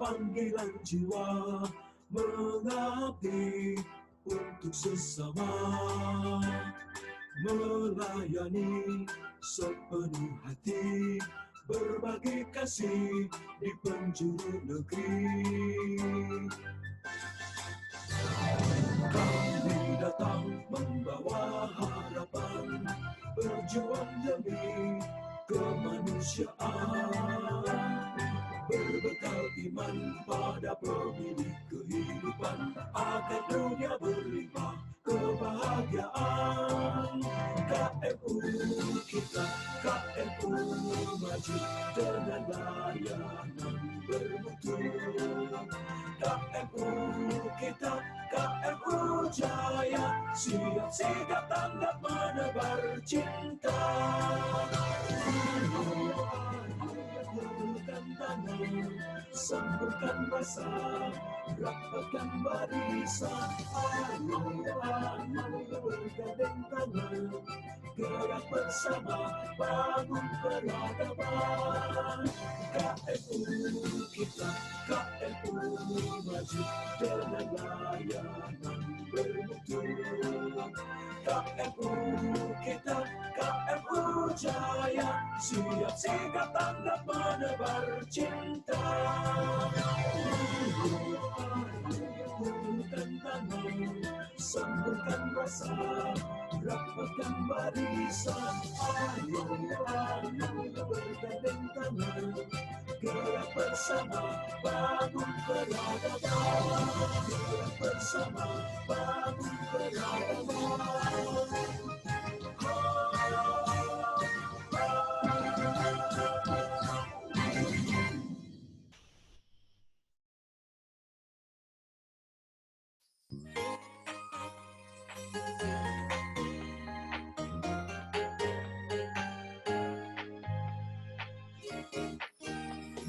panggilan jiwa mengabdi untuk sesama, melayani sepenuh hati, berbagi kasih di penjuru negeri. Kami datang membawa harapan, berjuang demi kemanusiaan, berbekal iman pada pemilik kehidupan, agar dunia berlimpah kebahagiaan. KMU kita, KMU maju dengan layanan bermutu. KMU kita, KMU jaya, siap sigap tanggap menebar cinta. Gulungkan tangan, sambungkan rasa, rapatkan barisan. Ayo bergandeng tangan, gerak bersama, bangun peradaban. KMU kita, KMU maju dengan layanan bermutu. KMU kita, KMU jaya, siap sigap tanggap menebar cinta. Gulungkan tangan, sambungkan rasa, rapatkan barisan. Ayo bergandeng tangan, gerak bersama, bangun peradaban. Gerak bersama, bangun peradaban.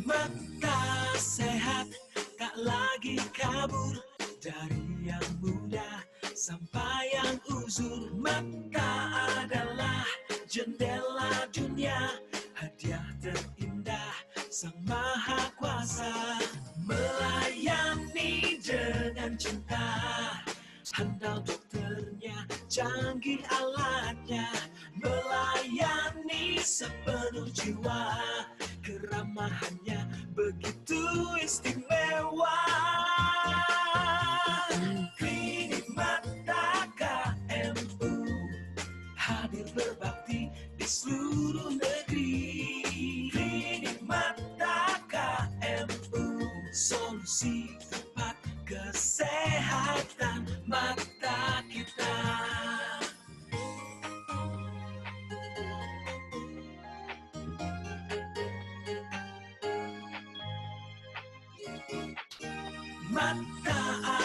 Mata sehat, tak lagi kabur, dari yang muda sampai yang uzur. Mata adalah jendela dunia, hadiah terindah Sang Maha Kuasa. Melayani dengan cinta, handal dokternya, canggih alatnya. Melayani sepenuh jiwa, keramahannya begitu istimewa. Klinik Mata KMU hadir berbakti di seluruh negeri. Klinik Mata KMU, solusi tepat kesehatan mata kita. Mata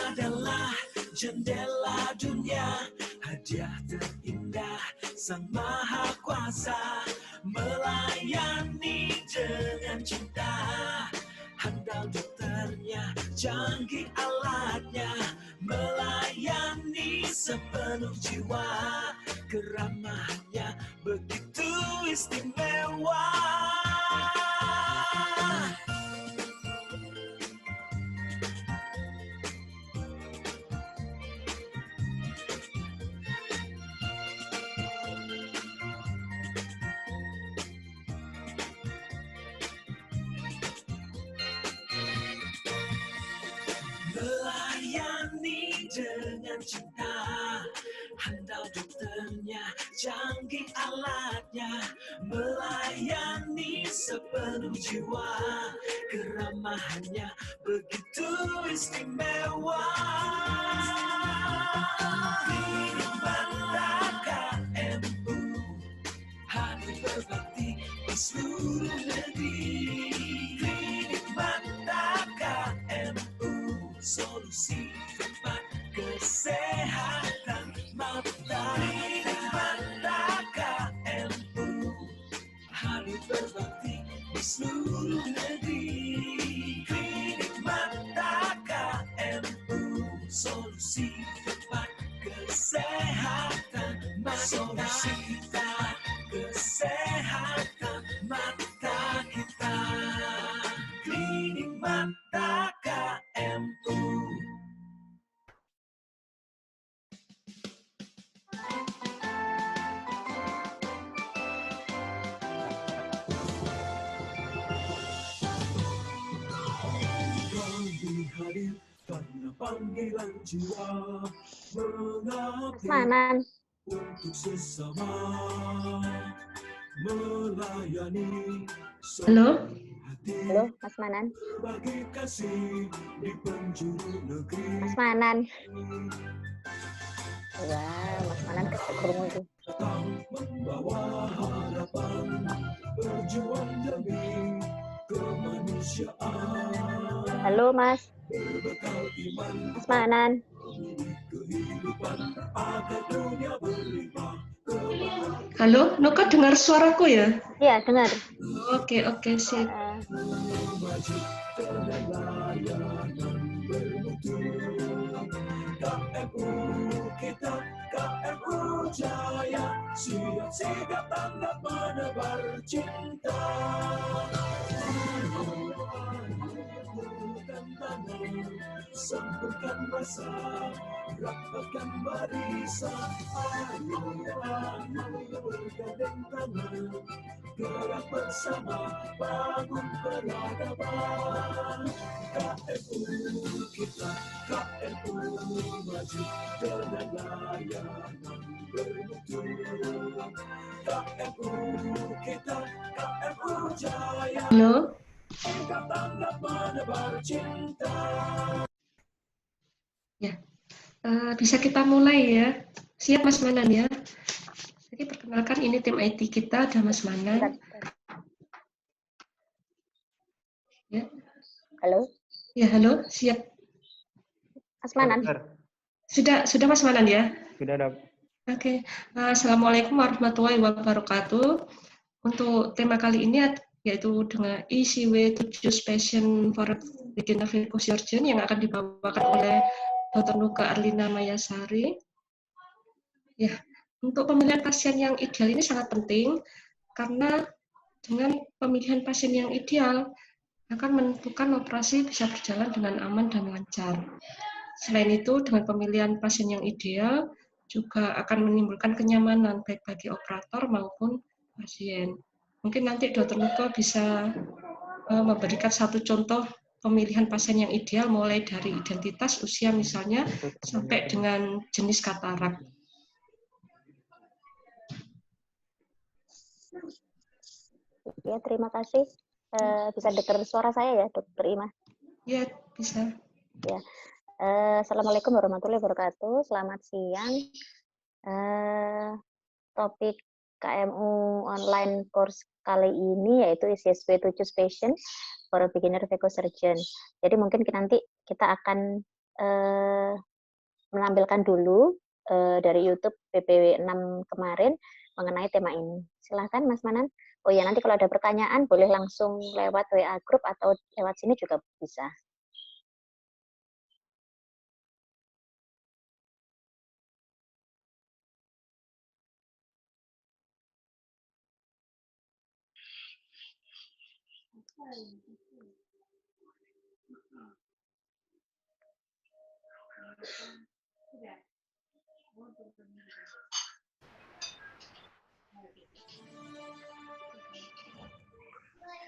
adalah jendela dunia, hadiah terindah Sang Maha Kuasa. Melayani dengan cinta, handal dokternya, canggih alatnya. Melayani sepenuh jiwa, keramahannya begitu istimewa. Melayani dengan cinta, handal dokternya, canggih alatnya. Melayani sepenuh jiwa, keramahannya begitu istimewa. Klinik Mata KMU hadir berbakti di seluruh negeri. Klinik Mata KMU, solusi tepat kesehatan mata. Klinik Mata KMU hadir berbakti di seluruh negeri. Klinik Mata KMU, solusi tepat kesehatan mata. Solusi tepat kesehatan mata kita. Klinik Mata panggilan jiwa mengabdi Manan. untuk sesama melayani. Halo? Halo, Mas Manan. Bagi kasih di penjuru negeri. Mas Manan. Wah, Mas Manan kekrungu itu. Datang membawa harapan, berjuang demi kemanusiaan. Halo, Mas. Berbekal iman, Mas Manan. kehidupan agar dunia berlimpah. Halo, Nuka dengar suaraku ya? Iya, dengar. Oke, sip. KMU kita, KMU Jaya, sigap tanda menebar cinta. Sambungkan masa, rapatkan barisan. Ayo bergandeng tangan, gerak bersama, bangun peradaban. KMU kita, KMU maju dengan layanan bermutu. KMU kita, KMU Jaya. Halo? Tanda menebar cinta. Ya, bisa kita mulai ya. Siap Mas Manan ya. Jadi perkenalkan ini tim IT kita, ada Mas Manan. Ya. Halo. Ya, halo, siap. Mas Manan. Sudah Mas Manan ya? Sudah ada. Oke. Assalamualaikum warahmatullahi wabarakatuh. Untuk tema kali ini yaitu dengan ICW 7 Passion for Beginner Surgeon yang akan dibawakan oleh Dr. Nuka Arlina Mayasari. Ya, untuk pemilihan pasien yang ideal ini sangat penting karena dengan pemilihan pasien yang ideal akan menentukan operasi bisa berjalan dengan aman dan lancar. Selain itu, dengan pemilihan pasien yang ideal juga akan menimbulkan kenyamanan baik bagi operator maupun pasien. Mungkin nanti Dr. Nuka bisa memberikan satu contoh pemilihan pasien yang ideal mulai dari identitas, usia misalnya, sampai dengan jenis katarak. Ya, terima kasih. Bisa dengar suara saya ya, Dr. Ima? Ya, bisa. Ya. Assalamualaikum warahmatullahi wabarakatuh. Selamat siang. Topik KMU online course kali ini yaitu ICSW 7 Passion for Beginner Surgeon. Jadi mungkin nanti kita akan menampilkan dulu dari YouTube PPW 6 kemarin mengenai tema ini. Silahkan Mas Manan. Oh ya, nanti kalau ada pertanyaan boleh langsung lewat WA group atau lewat sini juga bisa.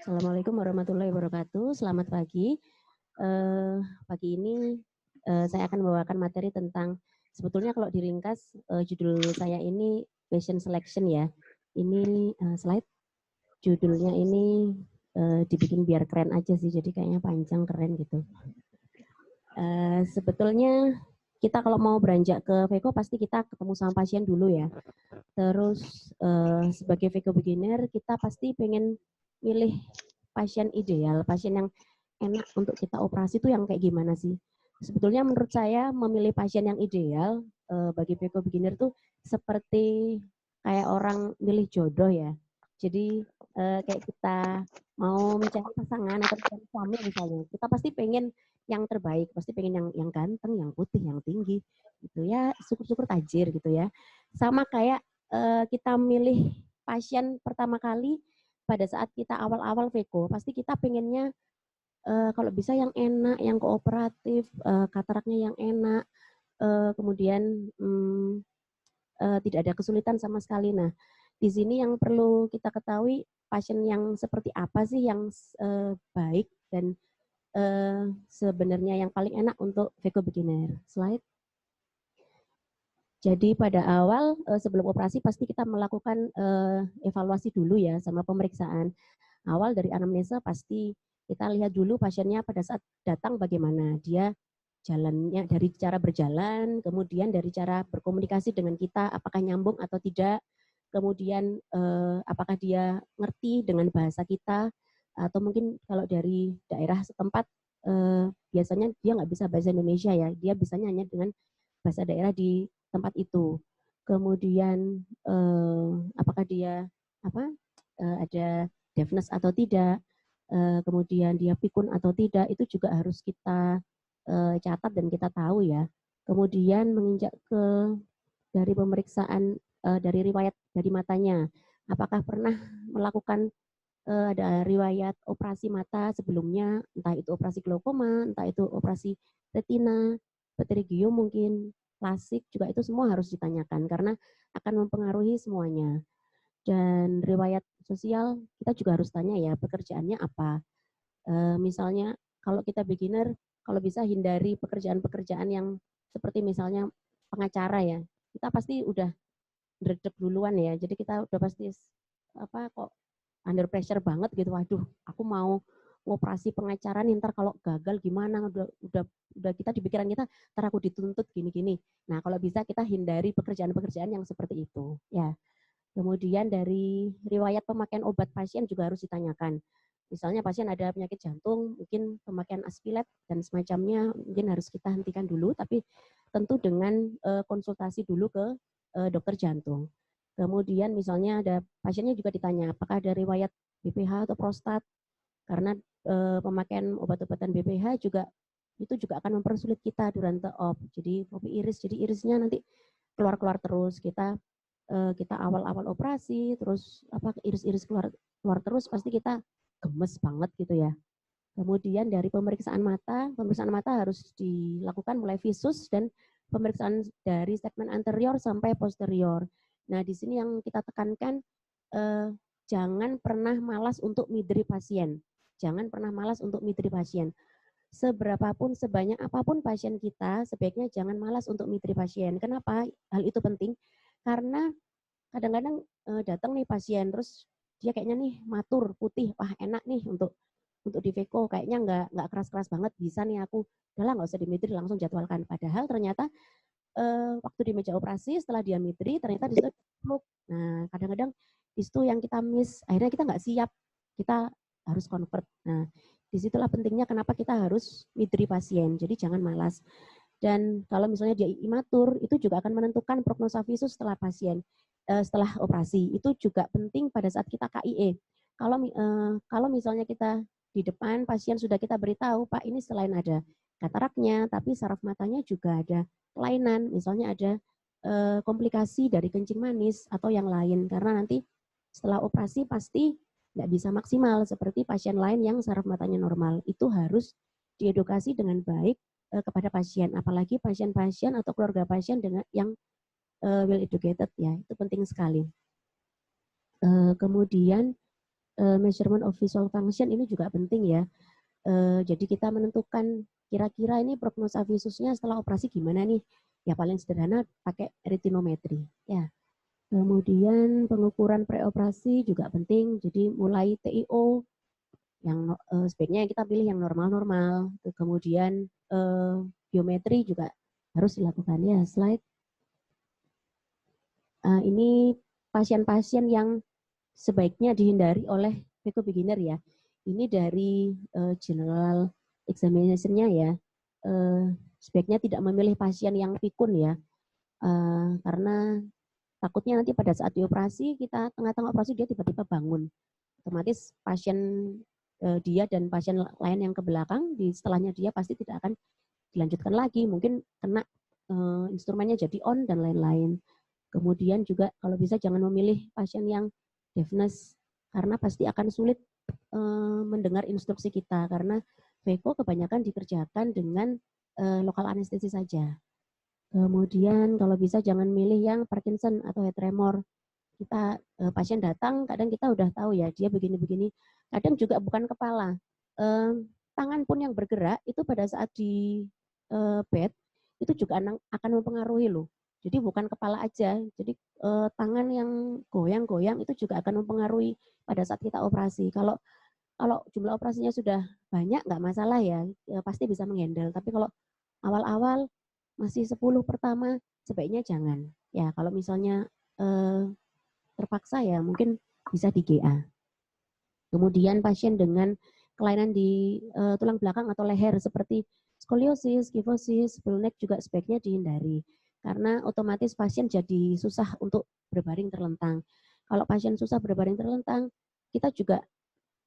Assalamualaikum warahmatullahi wabarakatuh. Selamat pagi. Pagi ini saya akan membawakan materi tentang, sebetulnya kalau diringkas judul saya ini Patient Selection ya. Ini slide judulnya ini dibikin biar keren aja sih, jadi kayaknya panjang keren gitu. Sebetulnya kita kalau mau beranjak ke VECO pasti kita ketemu sama pasien dulu ya. Terus sebagai VECO beginner kita pasti pengen milih pasien ideal, pasien yang enak untuk kita operasi itu yang kayak gimana sih? Sebetulnya menurut saya memilih pasien yang ideal bagi VECO beginner tuh seperti kayak orang milih jodoh ya. Jadi kayak kita mau mencari pasangan atau mencari suami misalnya, kita pasti pengen yang terbaik, pasti pengen yang ganteng, yang putih, yang tinggi, gitu ya, syukur-syukur tajir gitu ya. Sama kayak kita milih pasien pertama kali pada saat kita awal-awal VECO, pasti kita pengennya kalau bisa yang enak, yang kooperatif, kataraknya yang enak, kemudian tidak ada kesulitan sama sekali. Nah, di sini yang perlu kita ketahui pasien yang seperti apa sih yang baik dan sebenarnya yang paling enak untuk VECO beginner. Slide. Jadi pada awal sebelum operasi pasti kita melakukan evaluasi dulu ya sama pemeriksaan. Awal dari anamnesa pasti kita lihat dulu pasiennya pada saat datang bagaimana. Dia jalannya dari cara berjalan, kemudian dari cara berkomunikasi dengan kita apakah nyambung atau tidak. Kemudian apakah dia ngerti dengan bahasa kita atau mungkin kalau dari daerah setempat biasanya dia nggak bisa bahasa Indonesia ya. Dia bisanya hanya dengan bahasa daerah di tempat itu. Kemudian apakah dia ada deafness atau tidak, kemudian dia pikun atau tidak, itu juga harus kita catat dan kita tahu ya. Kemudian menginjak ke dari pemeriksaan dari riwayat dari matanya, apakah pernah melakukan ada riwayat operasi mata sebelumnya, entah itu operasi glaukoma, entah itu operasi retina, pterygium mungkin, lasik juga itu semua harus ditanyakan karena akan mempengaruhi semuanya. Dan riwayat sosial kita juga harus tanya ya pekerjaannya apa. Misalnya kalau kita beginner, kalau bisa hindari pekerjaan-pekerjaan yang seperti misalnya pengacara ya. Kita pasti udah dredeg duluan ya. Jadi kita udah pasti kok under pressure banget gitu. Waduh, aku mau operasi pengacara nih, ntar kalau gagal gimana, udah kita di pikiran kita, ntar aku dituntut gini-gini. Nah kalau bisa kita hindari pekerjaan-pekerjaan yang seperti itu ya. Kemudian dari riwayat pemakaian obat pasien juga harus ditanyakan. Misalnya pasien ada penyakit jantung, mungkin pemakaian aspilet dan semacamnya mungkin harus kita hentikan dulu, tapi tentu dengan konsultasi dulu ke dokter jantung. Kemudian misalnya ada pasiennya juga ditanya apakah ada riwayat BPH atau prostat, karena pemakaian obat-obatan BPH juga itu juga akan mempersulit kita durante op. Jadi fobi iris, jadi irisnya nanti keluar-keluar terus. Kita awal-awal operasi, terus iris-iris keluar terus, pasti kita gemes banget gitu ya. Kemudian dari pemeriksaan mata harus dilakukan mulai visus dan pemeriksaan dari segmen anterior sampai posterior. Nah di sini yang kita tekankan jangan pernah malas untuk midri pasien. Jangan pernah malas untuk midri pasien. Seberapapun, sebanyak apapun pasien kita, sebaiknya jangan malas untuk midri pasien. Kenapa hal itu penting? Karena kadang-kadang datang nih pasien, terus dia kayaknya nih matur, putih, wah enak nih untuk di VECO, kayaknya nggak keras-keras banget, bisa nih aku, udahlah nggak usah di midri, langsung jadwalkan. Padahal ternyata waktu di meja operasi setelah dia midri, ternyata di situ fluk. Nah kadang-kadang di situ yang kita miss, akhirnya kita nggak siap, kita harus convert. Nah disitulah pentingnya kenapa kita harus midri pasien, jadi jangan malas. Dan kalau misalnya dia imatur, itu juga akan menentukan prognosa visus setelah setelah operasi. Itu juga penting pada saat kita KIE. Kalau misalnya kita di depan pasien sudah kita beritahu, Pak ini selain ada kataraknya, tapi saraf matanya juga ada kelainan, misalnya ada komplikasi dari kencing manis atau yang lain, karena nanti setelah operasi pasti nggak bisa maksimal seperti pasien lain yang saraf matanya normal. Itu harus diedukasi dengan baik kepada pasien, apalagi pasien-pasien atau keluarga pasien dengan yang well educated ya, itu penting sekali. Kemudian measurement of visual function ini juga penting ya. Jadi kita menentukan kira-kira ini prognosa visusnya setelah operasi gimana nih? Ya paling sederhana pakai retinometri ya. Kemudian pengukuran preoperasi juga penting. Jadi mulai TIO yang sebaiknya kita pilih yang normal-normal. Kemudian biometri juga harus dilakukan ya. Slide. Ini pasien-pasien yang sebaiknya dihindari oleh VECO beginner ya. Ini dari general examination-nya ya. Sebaiknya tidak memilih pasien yang pikun ya. Karena takutnya nanti pada saat dioperasi, kita tengah-tengah operasi dia tiba-tiba bangun. Otomatis pasien dia dan pasien lain yang ke belakang, di setelahnya dia pasti tidak akan dilanjutkan lagi. Mungkin kena instrumennya jadi on dan lain-lain. Kemudian juga kalau bisa jangan memilih pasien yang deafness, karena pasti akan sulit mendengar instruksi kita, karena VECO kebanyakan dikerjakan dengan lokal anestesi saja. Kemudian kalau bisa jangan milih yang Parkinson atau head tremor. Kita pasien datang, kadang kita udah tahu ya dia begini-begini. Kadang juga bukan kepala, tangan pun yang bergerak itu pada saat di bed itu juga akan mempengaruhi loh. Jadi bukan kepala aja, jadi tangan yang goyang-goyang itu juga akan mempengaruhi pada saat kita operasi. Kalau jumlah operasinya sudah banyak nggak masalah ya, pasti bisa menghandle. Tapi kalau awal-awal masih 10 pertama sebaiknya jangan. Ya kalau misalnya terpaksa ya mungkin bisa di GA. Kemudian pasien dengan kelainan di tulang belakang atau leher seperti skoliosis, kifosis, bullneck juga sebaiknya dihindari. Karena otomatis pasien jadi susah untuk berbaring terlentang. Kalau pasien susah berbaring terlentang, kita juga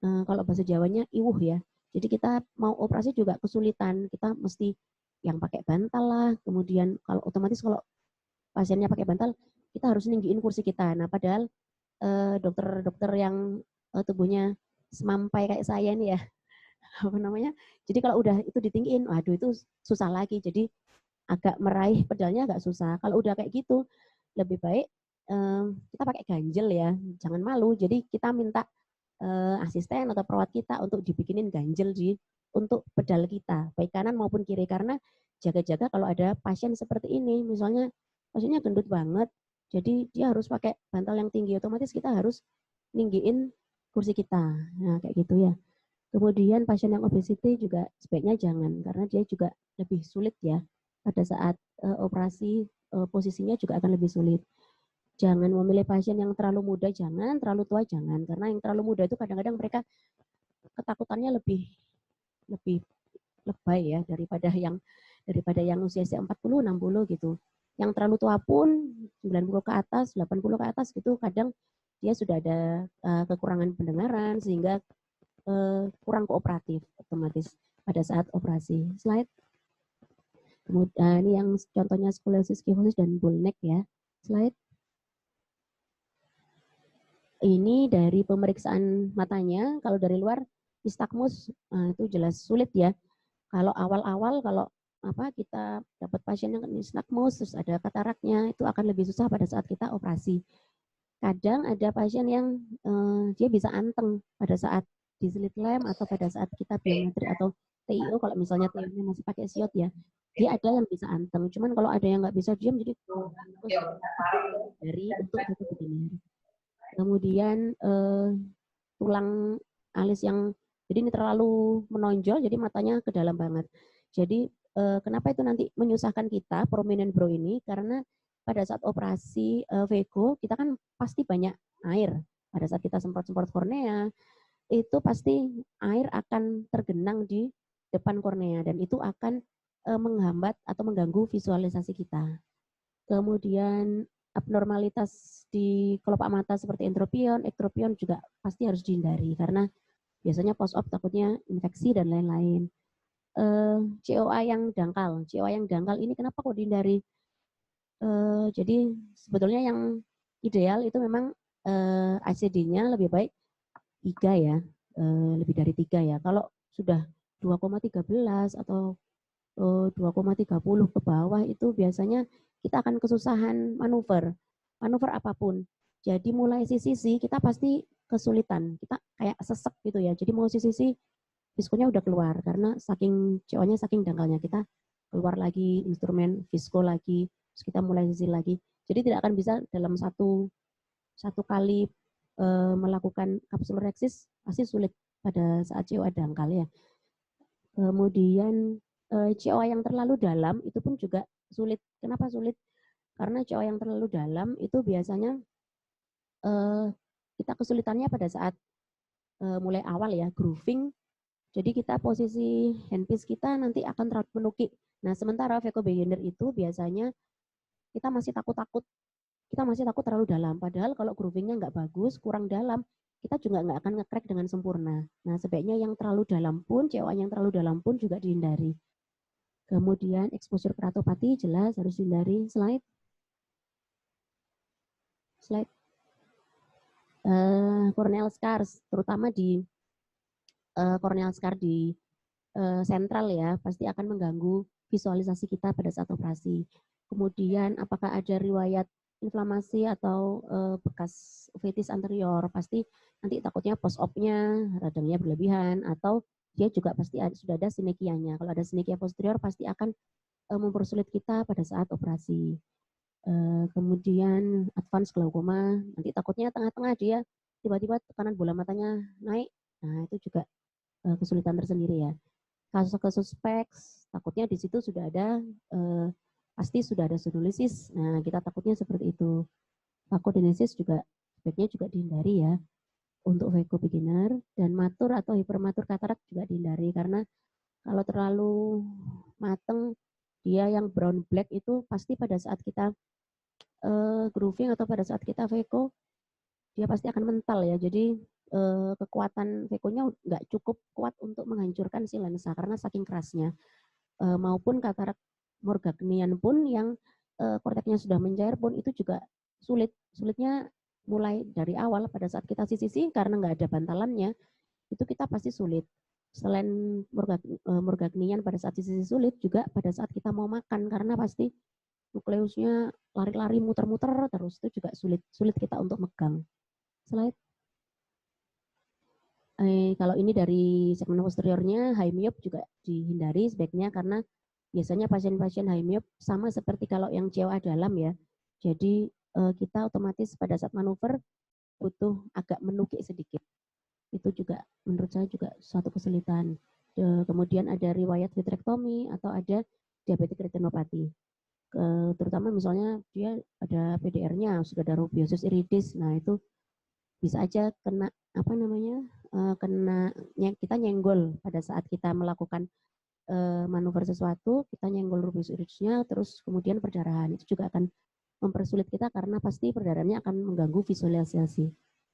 kalau bahasa Jawanya iwuh ya. Jadi kita mau operasi juga kesulitan. Kita mesti yang pakai bantal lah. Kemudian kalau otomatis kalau pasiennya pakai bantal, kita harus ninggiin kursi kita. Nah, padahal dokter-dokter yang tubuhnya semampai kayak saya nih ya, apa namanya? Jadi kalau udah itu ditinggiin, waduh itu susah lagi. Jadi agak meraih pedalnya agak susah. Kalau udah kayak gitu, lebih baik kita pakai ganjel ya, jangan malu. Jadi kita minta asisten atau perawat kita untuk dibikinin ganjel untuk pedal kita, baik kanan maupun kiri. Karena jaga-jaga kalau ada pasien seperti ini, misalnya pasiennya gendut banget, jadi dia harus pakai bantal yang tinggi, otomatis kita harus ninggiin kursi kita. Nah kayak gitu ya. Kemudian pasien yang obesity juga sebaiknya jangan, karena dia juga lebih sulit ya pada saat operasi, posisinya juga akan lebih sulit. Jangan memilih pasien yang terlalu muda, jangan, terlalu tua jangan. Karena yang terlalu muda itu kadang-kadang mereka ketakutannya lebih lebay ya daripada yang usia 40, 60 gitu. Yang terlalu tua pun 90 ke atas, 80 ke atas gitu kadang dia sudah ada kekurangan pendengaran sehingga kurang kooperatif otomatis pada saat operasi. Slide. Kemudian ini yang contohnya skoliosis, kifosis dan bullneck ya. Slide. Ini dari pemeriksaan matanya, kalau dari luar nistagmus itu jelas sulit ya. Kalau awal-awal kalau kita dapat pasien yang nistagmus terus ada kataraknya, itu akan lebih susah pada saat kita operasi. Kadang ada pasien yang dia bisa anteng pada saat di slit lamp atau pada saat kita biometri atau TIO, kalau misalnya TIO-nya masih pakai siot ya, dia ada yang bisa anteng. Cuman kalau ada yang nggak bisa diam, jadi dari untuk begini. Kemudian tulang alis yang jadi ini terlalu menonjol, jadi matanya ke dalam banget. Jadi kenapa itu nanti menyusahkan kita prominent brow ini? Karena pada saat operasi Vego kita kan pasti banyak air. Pada saat kita semprot-semprot kornea, itu pasti air akan tergenang di depan kornea dan itu akan menghambat atau mengganggu visualisasi kita. Kemudian abnormalitas di kelopak mata seperti entropion, ektropion juga pasti harus dihindari karena biasanya post-op takutnya infeksi dan lain-lain. COA yang dangkal. COA yang dangkal ini kenapa kok dihindari? Jadi sebetulnya yang ideal itu memang ACD-nya lebih baik 3 ya, lebih dari 3 ya. Kalau sudah 2,13 atau 2,30 ke bawah itu biasanya kita akan kesusahan manuver apapun. Jadi mulai sisi kita pasti kesulitan, kita kayak sesek gitu ya. Jadi mau sisi viskonya udah keluar karena saking CO-nya saking dangkalnya, kita keluar lagi instrumen visko lagi, terus kita mulai sisi lagi. Jadi tidak akan bisa dalam satu kali melakukan kapsulorhexis, pasti sulit pada saat CO dangkal ya. Kemudian COA yang terlalu dalam itu pun juga sulit. Kenapa sulit? Karena COA yang terlalu dalam itu biasanya kita kesulitannya pada saat mulai awal ya, grooving. Jadi kita posisi handpiece kita nanti akan terlalu menukik. Nah sementara Veko beginner itu biasanya kita masih takut terlalu dalam. Padahal kalau groovingnya nggak bagus, kurang dalam, kita juga nggak akan nge-crack dengan sempurna. Nah sebaiknya yang terlalu dalam pun, COA yang terlalu dalam pun juga dihindari. Kemudian exposure keratopati jelas harus dihindari. Slide. Corneal scars, terutama di corneal scar di sentral ya, pasti akan mengganggu visualisasi kita pada saat operasi. Kemudian apakah ada riwayat inflamasi atau bekas uveitis anterior, pasti nanti takutnya post-op-nya radangnya berlebihan atau dia juga pasti sudah ada sinekianya. Kalau ada sinekia posterior pasti akan mempersulit kita pada saat operasi. Kemudian advance glaukoma, nanti takutnya tengah-tengah dia tiba-tiba tekanan bola matanya naik. Nah, itu juga kesulitan tersendiri ya. Kasus-kasus speks, takutnya di situ sudah ada pasti sudah ada stenosis. Nah, kita takutnya seperti itu. Vakodenesis juga sebaiknya juga dihindari ya untuk veco beginner, dan matur atau hipermatur katarak juga dihindari karena kalau terlalu mateng dia yang brown black itu pasti pada saat kita grooving atau pada saat kita veco dia pasti akan mental ya. Jadi kekuatan vekonya nggak cukup kuat untuk menghancurkan si lensa karena saking kerasnya. Maupun katarak morgagnian pun yang korteknya sudah mencair pun itu juga sulit. Sulitnya mulai dari awal pada saat kita sisi karena nggak ada bantalannya itu kita pasti sulit. Selain morgagnian pada saat sisi sulit juga pada saat kita mau makan karena pasti nukleusnya lari-lari muter-muter terus itu juga sulit kita untuk megang. Slide. Kalau ini dari segmen posteriornya high myop juga dihindari sebaiknya karena biasanya pasien-pasien high myop sama seperti kalau yang COA dalam ya. Jadi kita otomatis pada saat manuver butuh agak menukik sedikit. Itu juga menurut saya juga suatu kesulitan. Kemudian ada riwayat vitrektomi atau ada diabetik retinopati. Terutama misalnya dia ada PDR-nya, sudah ada rubiosis iridis, nah itu bisa aja kena apa namanya, kita nyenggol pada saat kita melakukan manuver sesuatu, kita nyenggol rubiosis iridisnya, terus kemudian perdarahan, itu juga akan mempersulit kita karena pasti perdarahannya akan mengganggu visualisasi.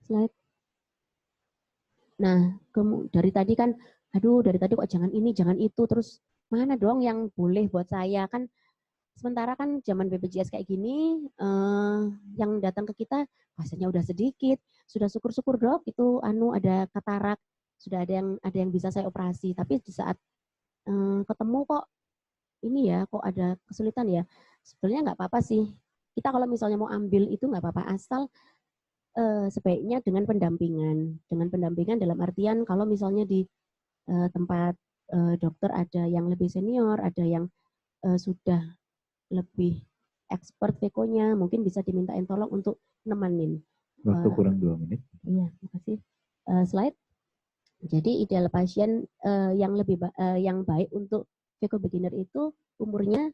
Slide. Nah, dari tadi kan, dari tadi kok jangan ini, jangan itu, terus mana dong yang boleh buat saya kan? Sementara kan zaman BPJS kayak gini, yang datang ke kita pasiennya udah sedikit, sudah syukur-syukur dok itu ada katarak, sudah ada yang bisa saya operasi. Tapi di saat ketemu kok ini ya, kok ada kesulitan ya. Sebenarnya nggak apa-apa sih. Kita kalau misalnya mau ambil itu nggak apa-apa asal sebaiknya dengan pendampingan. Dengan pendampingan dalam artian kalau misalnya di tempat dokter ada yang lebih senior, ada yang sudah lebih expert vekonya, mungkin bisa dimintain tolong untuk nemenin. Waktu kurang 2 menit. Iya, makasih. Slide. Jadi ideal pasien yang baik untuk veko beginner itu umurnya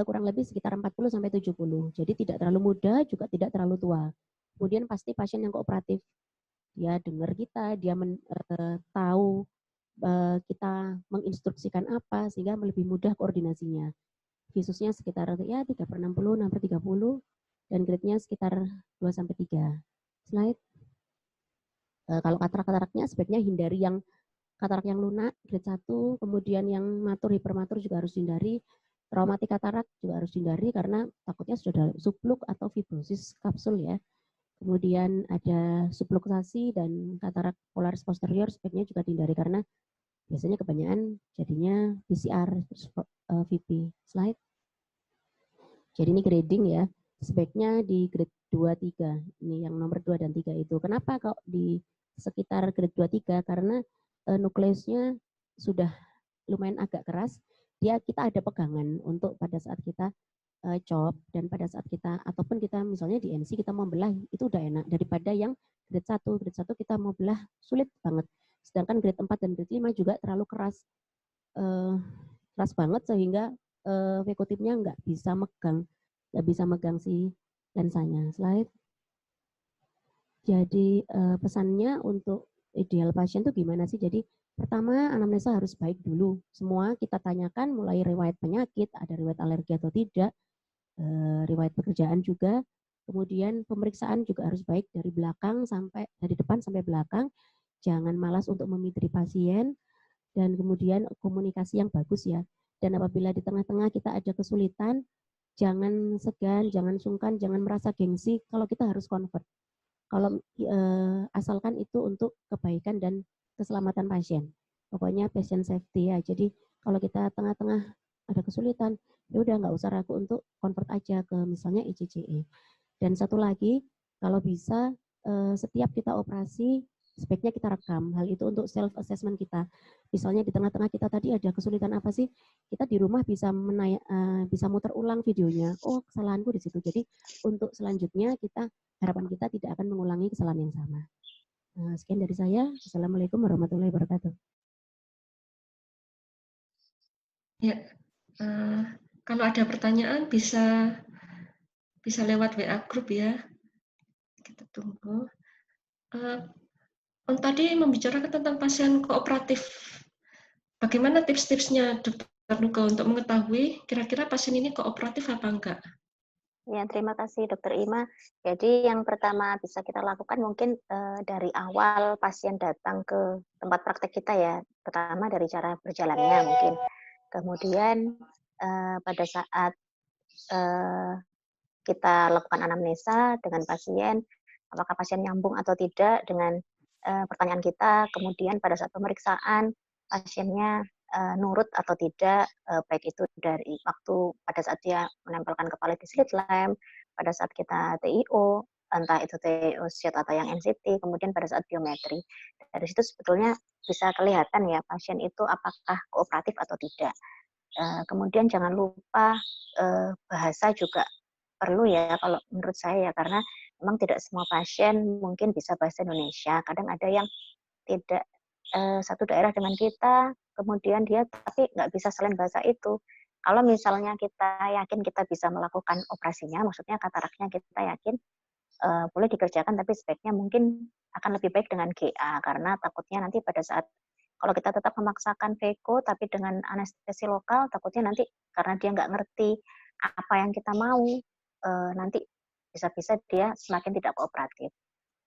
kurang lebih sekitar 40 sampai 70. Jadi tidak terlalu muda, juga tidak terlalu tua. Kemudian pasti pasien yang kooperatif. Dia dengar kita, dia tahu kita menginstruksikan apa sehingga lebih mudah koordinasinya. Visusnya sekitar ya 3/60, 6/30, dan grade-nya sekitar 2/3. Slide. Kalau katarak-kataraknya sebaiknya hindari yang katarak yang lunak, grade 1, kemudian yang matur, hipermatur juga harus dihindari, traumatik katarak juga harus dihindari karena takutnya sudah ada subluk atau fibrosis kapsul ya. Kemudian ada subluxasi dan katarak polaris posterior sebaiknya juga dihindari karena biasanya kebanyakan jadinya PCR, VP. Slide. Jadi ini grading ya, sebaiknya di grade 2, 3. Ini yang nomor 2 dan 3 itu. Kenapa kok di sekitar grade 2, 3? Karena nukleusnya sudah lumayan agak keras, kita ada pegangan untuk pada saat kita chop dan pada saat kita, ataupun kita misalnya di NC kita mau belah, itu udah enak. Daripada yang grade 1. Grade 1 kita mau belah sulit banget. Sedangkan grade 4 dan grade 5 juga terlalu keras. Keras banget sehingga vekotipnya nggak bisa megang si lensanya. Slide. Jadi pesannya untuk ideal pasien tuh gimana sih? Jadi pertama anamnesa harus baik dulu. Semua kita tanyakan mulai riwayat penyakit, ada riwayat alergi atau tidak, riwayat pekerjaan juga. Kemudian pemeriksaan juga harus baik dari depan sampai belakang. Jangan malas untuk memitri pasien dan kemudian komunikasi yang bagus ya. Dan apabila di tengah-tengah kita ada kesulitan, jangan segan, jangan sungkan, jangan merasa gengsi kalau kita harus convert. Kalau asalkan itu untuk kebaikan dan keselamatan pasien. Pokoknya patient safety ya. Jadi kalau kita tengah-tengah ada kesulitan, ya udah nggak usah ragu untuk convert aja ke misalnya ECCE. Dan satu lagi, kalau bisa setiap kita operasi sebaiknya kita rekam. Hal itu untuk self assessment kita. Misalnya di tengah-tengah kita tadi ada kesulitan apa sih? Kita di rumah bisa bisa muter ulang videonya. Oh, kesalahanku di situ. Jadi untuk selanjutnya harapan kita tidak akan mengulangi kesalahan yang sama. Sekian dari saya. Assalamualaikum warahmatullahi wabarakatuh. Ya, kalau ada pertanyaan bisa lewat WA grup ya. Kita tunggu. Tadi membicarakan tentang pasien kooperatif. Bagaimana tips-tipsnya Dokter Nuga untuk mengetahui kira-kira pasien ini kooperatif apa enggak? Ya, terima kasih Dokter Ima. Jadi yang pertama bisa kita lakukan mungkin dari awal pasien datang ke tempat praktek kita ya, pertama dari cara berjalannya mungkin. Kemudian pada saat kita lakukan anamnesa dengan pasien, apakah pasien nyambung atau tidak dengan pertanyaan kita, kemudian pada saat pemeriksaan pasiennya nurut atau tidak, baik itu dari waktu pada saat dia menempelkan kepala di slit lamp, pada saat kita TIO, entah itu TIO sheet atau yang NCT, kemudian pada saat biometri. Dari situ sebetulnya bisa kelihatan ya pasien itu apakah kooperatif atau tidak. Kemudian jangan lupa bahasa juga perlu ya kalau menurut saya ya, karena memang tidak semua pasien mungkin bisa bahasa Indonesia. Kadang ada yang tidak satu daerah dengan kita, kemudian dia tapi nggak bisa selain bahasa itu. Kalau misalnya kita yakin kita bisa melakukan operasinya, maksudnya kataraknya kita yakin boleh dikerjakan, tapi sebaiknya mungkin akan lebih baik dengan GA, karena takutnya nanti pada saat kalau kita tetap memaksakan VECO tapi dengan anestesi lokal, takutnya nanti karena dia nggak ngerti apa yang kita mau, nanti bisa-bisa dia semakin tidak kooperatif.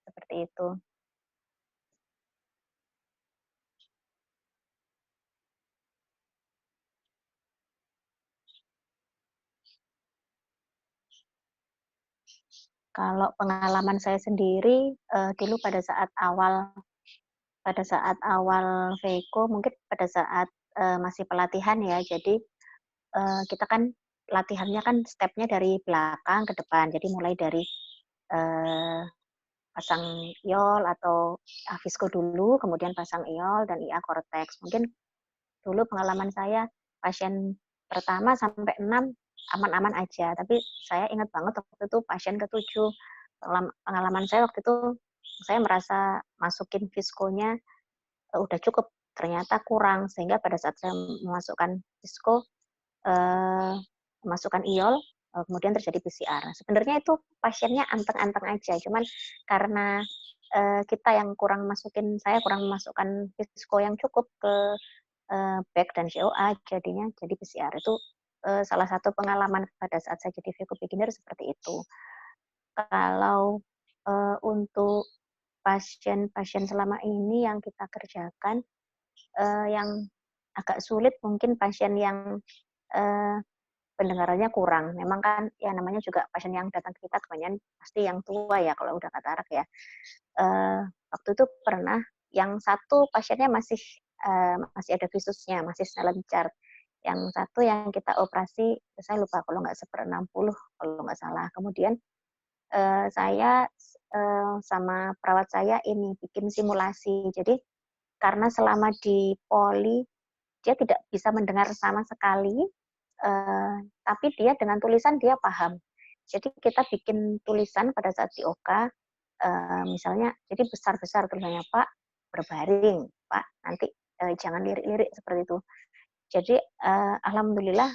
Seperti itu. Kalau pengalaman saya sendiri, dulu pada saat awal VECO, mungkin pada saat masih pelatihan ya, jadi kita kan latihannya kan stepnya dari belakang ke depan, jadi mulai dari pasang iol atau Avisco dulu, kemudian pasang iol dan IA Cortex. Mungkin dulu pengalaman saya pasien pertama sampai 6 aman-aman aja, tapi saya ingat banget waktu itu pasien ke-7, pengalaman saya waktu itu saya merasa masukin Visconya udah cukup, ternyata kurang, sehingga pada saat saya memasukkan Visco, memasukkan iol, kemudian terjadi PCR. Sebenarnya itu pasiennya anteng-anteng aja, cuman karena kita yang saya kurang memasukkan Visco yang cukup ke back dan COA, jadinya jadi PCR. Itu salah satu pengalaman pada saat saya jadi VECO beginner seperti itu. Kalau untuk pasien-pasien selama ini yang kita kerjakan, yang agak sulit mungkin pasien yang pendengarannya kurang. Memang kan ya namanya juga pasien yang datang ke kita kebanyakan pasti yang tua ya kalau udah katarak ya. Waktu itu pernah yang satu pasiennya masih ada visusnya, masih lancar. Yang satu yang kita operasi, saya lupa kalau nggak 1/60 kalau nggak salah. Kemudian saya sama perawat saya ini bikin simulasi. Jadi karena selama di poli dia tidak bisa mendengar sama sekali, tapi dia dengan tulisan dia paham. Jadi kita bikin tulisan pada saat di OK, misalnya jadi besar-besar tulisannya, Pak berbaring, Pak nanti jangan lirik-lirik seperti itu. Jadi alhamdulillah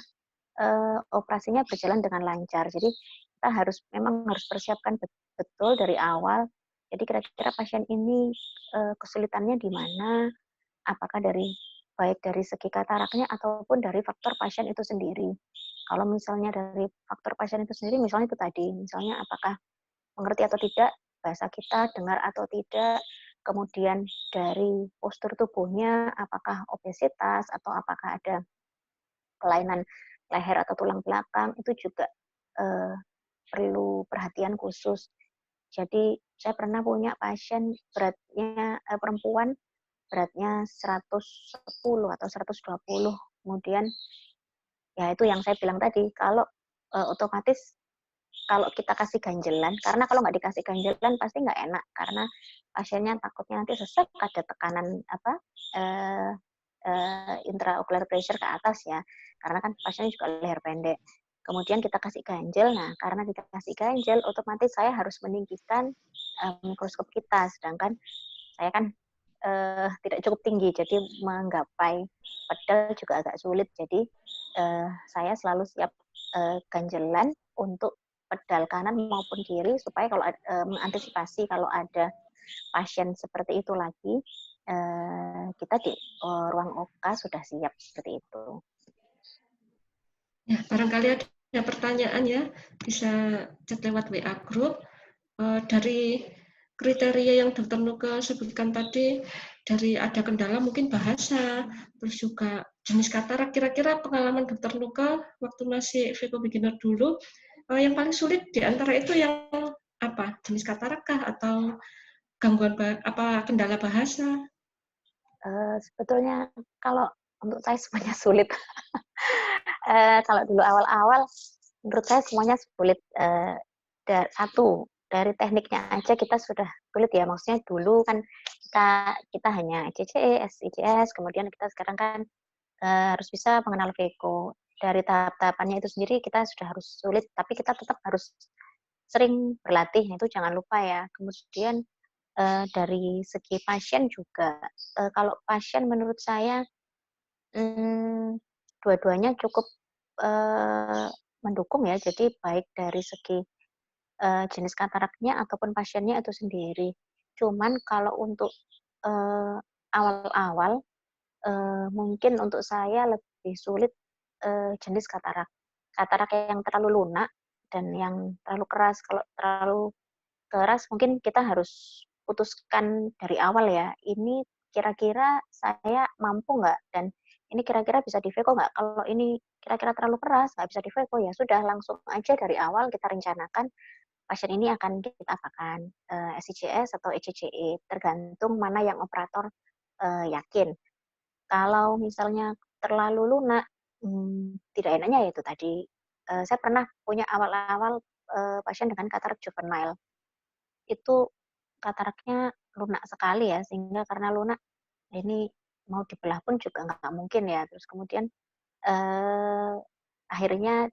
operasinya berjalan dengan lancar. Jadi kita memang harus persiapkan betul dari awal. Jadi kira-kira pasien ini kesulitannya di mana, apakah baik dari segi kataraknya ataupun dari faktor pasien itu sendiri. Kalau misalnya dari faktor pasien itu sendiri, misalnya itu tadi, misalnya apakah mengerti atau tidak bahasa kita, dengar atau tidak, kemudian dari postur tubuhnya, apakah obesitas atau apakah ada kelainan leher atau tulang belakang, itu juga perlu perhatian khusus. Jadi saya pernah punya pasien beratnya perempuan, beratnya 110 atau 120, kemudian ya itu yang saya bilang tadi, kalau otomatis kalau kita kasih ganjelan, karena kalau nggak dikasih ganjelan pasti nggak enak, karena pasiennya takutnya nanti sesek, ada tekanan apa intraocular pressure ke atas ya, karena kan pasiennya juga leher pendek. Kemudian kita kasih ganjel, nah karena kita kasih ganjel, otomatis saya harus meninggikan mikroskop kita, sedangkan saya kan tidak cukup tinggi, jadi menggapai pedal juga agak sulit, jadi saya selalu siap ganjelan untuk pedal kanan maupun kiri supaya kalau mengantisipasi kalau ada pasien seperti itu lagi, kita di ruang OKA sudah siap seperti itu. Ya, barangkali ada pertanyaan ya, bisa chat lewat WA group. Dari kriteria yang Dr. Nuke sebutkan tadi, dari ada kendala mungkin bahasa, terus juga jenis katarak, kira-kira pengalaman Dr. Nuke waktu masih Veko beginner dulu, yang paling sulit di antara itu yang apa? Jenis katarak kah atau gangguan kendala bahasa? Sebetulnya kalau untuk saya semuanya sulit. Kalau dulu awal-awal, menurut saya semuanya sulit. Satu, dari tekniknya aja kita sudah sulit ya. Maksudnya dulu kan kita hanya ECCS, ICS, kemudian kita sekarang kan harus bisa mengenal Veko. Dari tahap-tahapannya itu sendiri kita sudah harus sulit, tapi kita tetap harus sering berlatih. Itu jangan lupa ya. Kemudian dari segi pasien juga, kalau pasien menurut saya dua-duanya cukup mendukung ya. Jadi baik dari segi jenis kataraknya ataupun pasiennya itu sendiri. Cuman kalau untuk awal-awal mungkin untuk saya lebih sulit jenis katarak. Katarak yang terlalu lunak dan yang terlalu keras. Kalau terlalu keras mungkin kita harus putuskan dari awal ya. Ini kira-kira saya mampu nggak, dan ini kira-kira bisa di Veko nggak. Kalau ini kira-kira terlalu keras nggak bisa di Veko, ya sudah langsung aja dari awal kita rencanakan pasien ini akan kita apakan, SICS atau ECCE, tergantung mana yang operator yakin. Kalau misalnya terlalu lunak, tidak enaknya ya itu tadi. Saya pernah punya awal-awal pasien dengan katarak juvenile. Itu kataraknya lunak sekali ya, sehingga karena lunak, ini mau dibelah pun juga nggak mungkin ya. Terus kemudian akhirnya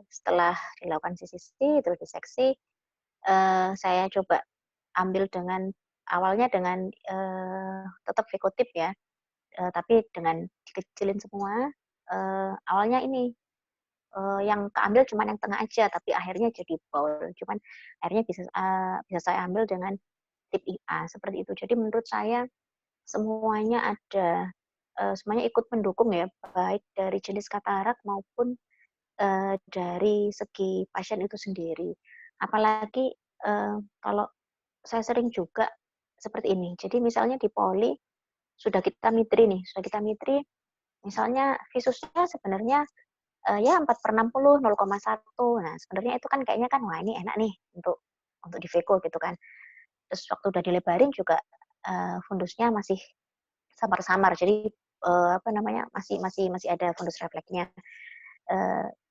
setelah dilakukan CCC, terus diseksi, saya coba ambil dengan awalnya dengan tetap Vekotip ya, tapi dengan dikecilin semua. Awalnya ini yang keambil cuma yang tengah aja, tapi akhirnya jadi bowl. Cuman akhirnya bisa saya ambil dengan tip IA seperti itu. Jadi menurut saya semuanya semuanya ikut mendukung ya, baik dari jenis katarak maupun dari segi pasien itu sendiri. Apalagi kalau saya sering juga seperti ini. Jadi misalnya di poli sudah kita mitri nih, misalnya visusnya sebenarnya ya 4/60, 0,1. Nah, sebenarnya itu kan kayaknya kan wah ini enak nih untuk di Veko gitu kan. Terus waktu udah dilebarin juga fundusnya masih samar-samar. Jadi apa namanya masih ada fundus refleksnya.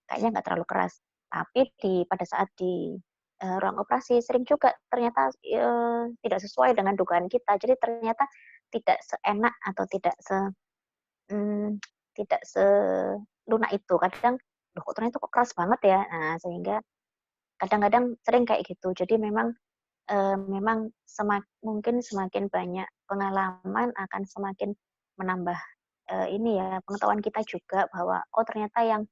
Kayaknya nggak terlalu keras. Tapi pada saat di ruang operasi sering juga ternyata tidak sesuai dengan dugaan kita. Jadi ternyata tidak seenak atau tidak selunak itu. Kadang, loh kok ternyata kok keras banget ya. Nah, sehingga kadang-kadang sering kayak gitu. Jadi memang mungkin semakin banyak pengalaman akan semakin menambah ini ya pengetahuan kita juga bahwa oh ternyata yang